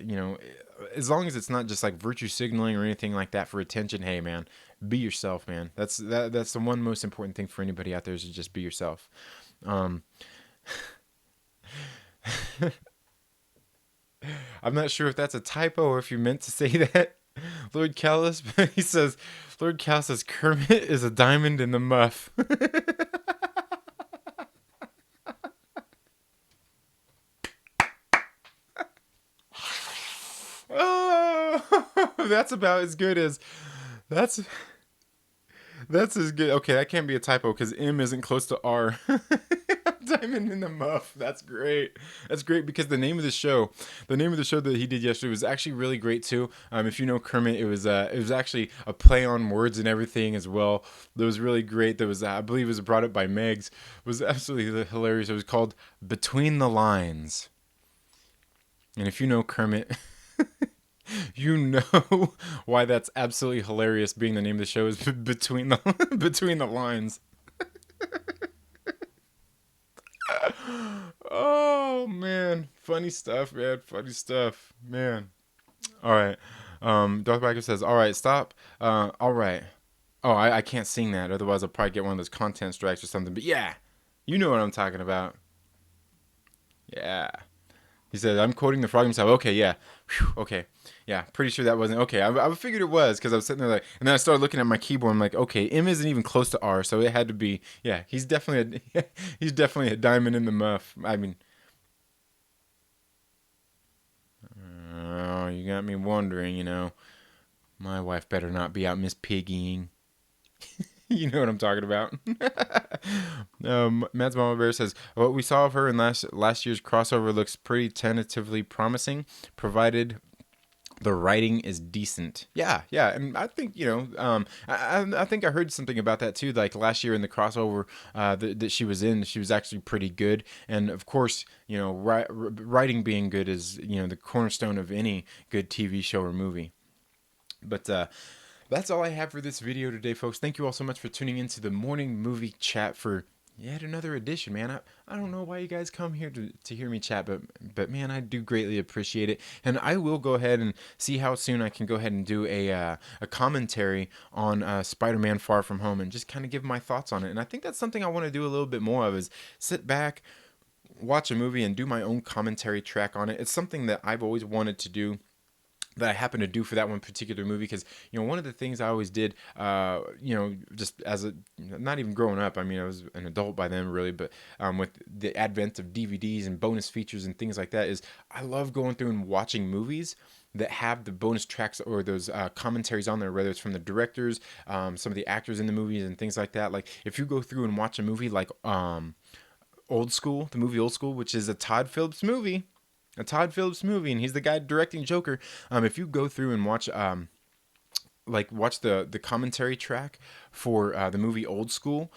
A: as long as it's not just like virtue signaling or anything like that for attention. Hey man, be yourself, man. That's the one most important thing for anybody out there is to just be yourself. Um, I'm not sure if that's a typo or if you meant to say that, Lord Callus, but he says, Lord Callus says, Kermit is a diamond in the muff. Oh, that's about as good as, that's, that's as good. Okay, that can't be a typo because M isn't close to R. Diamond in the Muff. That's great. That's great because the name of the show that he did yesterday was actually really great too. If you know Kermit, it was actually a play on words and everything as well. That was really great. That was I believe it was brought up by Megs. It was absolutely hilarious. It was called Between the Lines. And if you know Kermit, you know why that's absolutely hilarious. Being the name of the show is between the between the lines. Oh man, funny stuff, man. Funny stuff, man. All right. Darth Biker says, "All right, stop. All right. Oh, I can't sing that. Otherwise, I'll probably get one of those content strikes or something. But yeah, you know what I'm talking about. Yeah." He said, "I'm quoting the frog himself." Okay, yeah. Whew, okay. Yeah, pretty sure that wasn't okay. I figured it was because I was sitting there like, and then I started looking at my keyboard. I'm like, okay, M isn't even close to R, so it had to be. Yeah, he's definitely a diamond in the muff. I mean, oh, you got me wondering. My wife better not be out Miss Piggying. You know what I'm talking about. Matt's Mama Bear says, what we saw of her in last year's crossover looks pretty tentatively promising, provided the writing is decent. Yeah, yeah, and I think I think I heard something about that too. Like last year in the crossover that she was in, she was actually pretty good. And of course, writing being good is the cornerstone of any good TV show or movie. But that's all I have for this video today, folks. Thank you all so much for tuning into the morning movie chat for yet another edition, man. I don't know why you guys come here to hear me chat, but man, I do greatly appreciate it. And I will go ahead and see how soon I can go ahead and do a commentary on Spider-Man Far From Home and just kind of give my thoughts on it. And I think that's something I want to do a little bit more of is sit back, watch a movie, and do my own commentary track on it. It's something that I've always wanted to do, that I happened to do for that one particular movie, because one of the things I always did, just as a not even growing up. I mean, I was an adult by then, really, but with the advent of DVDs and bonus features and things like that, is I love going through and watching movies that have the bonus tracks or those commentaries on there, whether it's from the directors, some of the actors in the movies, and things like that. Like if you go through and watch a movie like Old School, the movie Old School, which is a Todd Phillips movie. And he's the guy directing Joker. If you go through and watch the commentary track for the movie Old School,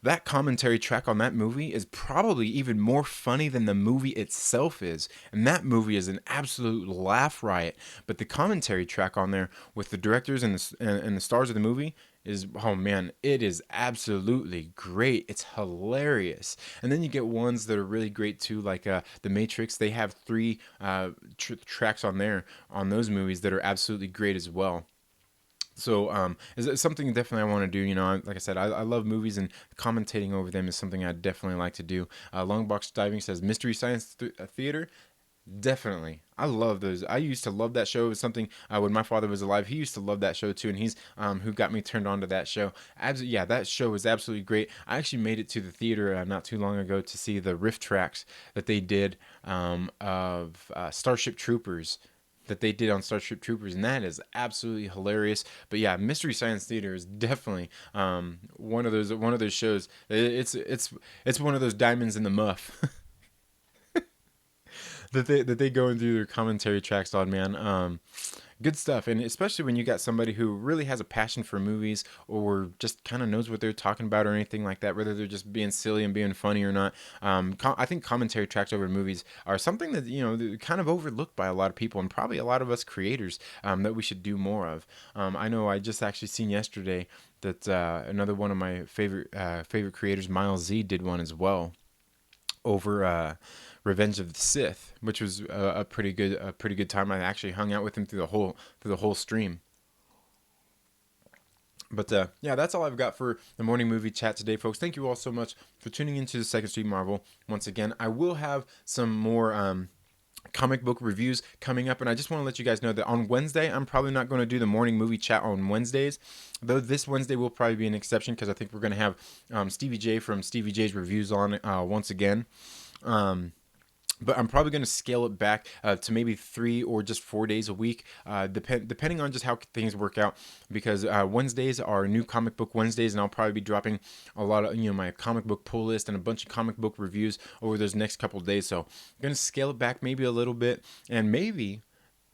A: that commentary track on that movie is probably even more funny than the movie itself is. And that movie is an absolute laugh riot. But the commentary track on there with the directors and the stars of the movie is, oh man, it is absolutely great. It's hilarious. And then you get ones that are really great too, like The Matrix. They have three tracks on there on those movies that are absolutely great as well. So it's something definitely I want to do. Like I said, I love movies, and commentating over them is something I definitely like to do. Longbox Diving says Mystery Science Theater. Definitely. I love those. I used to love that show. It was something when my father was alive, he used to love that show too. And he's who got me turned on to that show. Yeah, that show was absolutely great. I actually made it to the theater not too long ago to see the riff tracks that they did of Starship Troopers. That they did on Starship Troopers, and that is absolutely hilarious. But yeah, Mystery Science Theater is definitely one of those shows. It's one of those diamonds in the muff. that they go and do their commentary tracks on, man. Good stuff, and especially when you got somebody who really has a passion for movies or just kind of knows what they're talking about or anything like that, whether they're just being silly and being funny or not. I think commentary tracks over movies are something that they're kind of overlooked by a lot of people and probably a lot of us creators that we should do more of. I know I just actually seen yesterday that another one of my favorite creators, Miles Z, did one as well over Revenge of the Sith, which was a pretty good time. I actually hung out with him through the whole stream. But yeah, that's all I've got for the morning movie chat today, folks. Thank you all so much for tuning into the Second Street Marvel. Once again, I will have some more comic book reviews coming up, and I just want to let you guys know that on Wednesday I'm probably not going to do the morning movie chat on Wednesdays, though this Wednesday will probably be an exception because I think we're going to have Stevie J from Stevie J's Reviews on once again. But I'm probably going to scale it back to maybe 3 or just 4 days a week, depending on just how things work out. Because Wednesdays are new comic book Wednesdays, and I'll probably be dropping a lot of my comic book pull list and a bunch of comic book reviews over those next couple of days. So I'm going to scale it back maybe a little bit, and maybe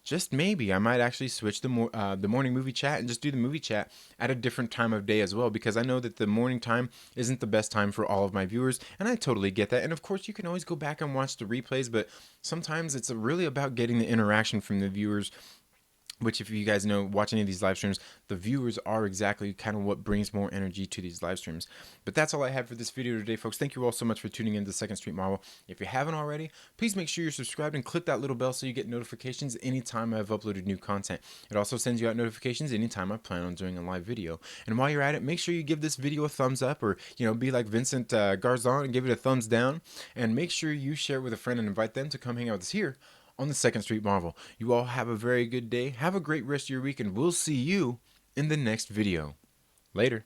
A: just maybe I might actually switch the morning movie chat and just do the movie chat at a different time of day as well, because I know that the morning time isn't the best time for all of my viewers, and I totally get that. And of course, you can always go back and watch the replays, but sometimes it's really about getting the interaction from the viewers, which, if you guys know, watch any of these live streams, the viewers are exactly kind of what brings more energy to these live streams. But that's all I have for this video today, folks. Thank you all so much for tuning in to Second Street Marvel. If you haven't already, please make sure you're subscribed and click that little bell so you get notifications anytime I've uploaded new content. It also sends you out notifications anytime I plan on doing a live video. And while you're at it, make sure you give this video a thumbs up, or be like Vincent Garzon and give it a thumbs down. And make sure you share it with a friend and invite them to come hang out with us here on the Second Street Marvel. You all have a very good day. Have a great rest of your week, and we'll see you in the next video. Later.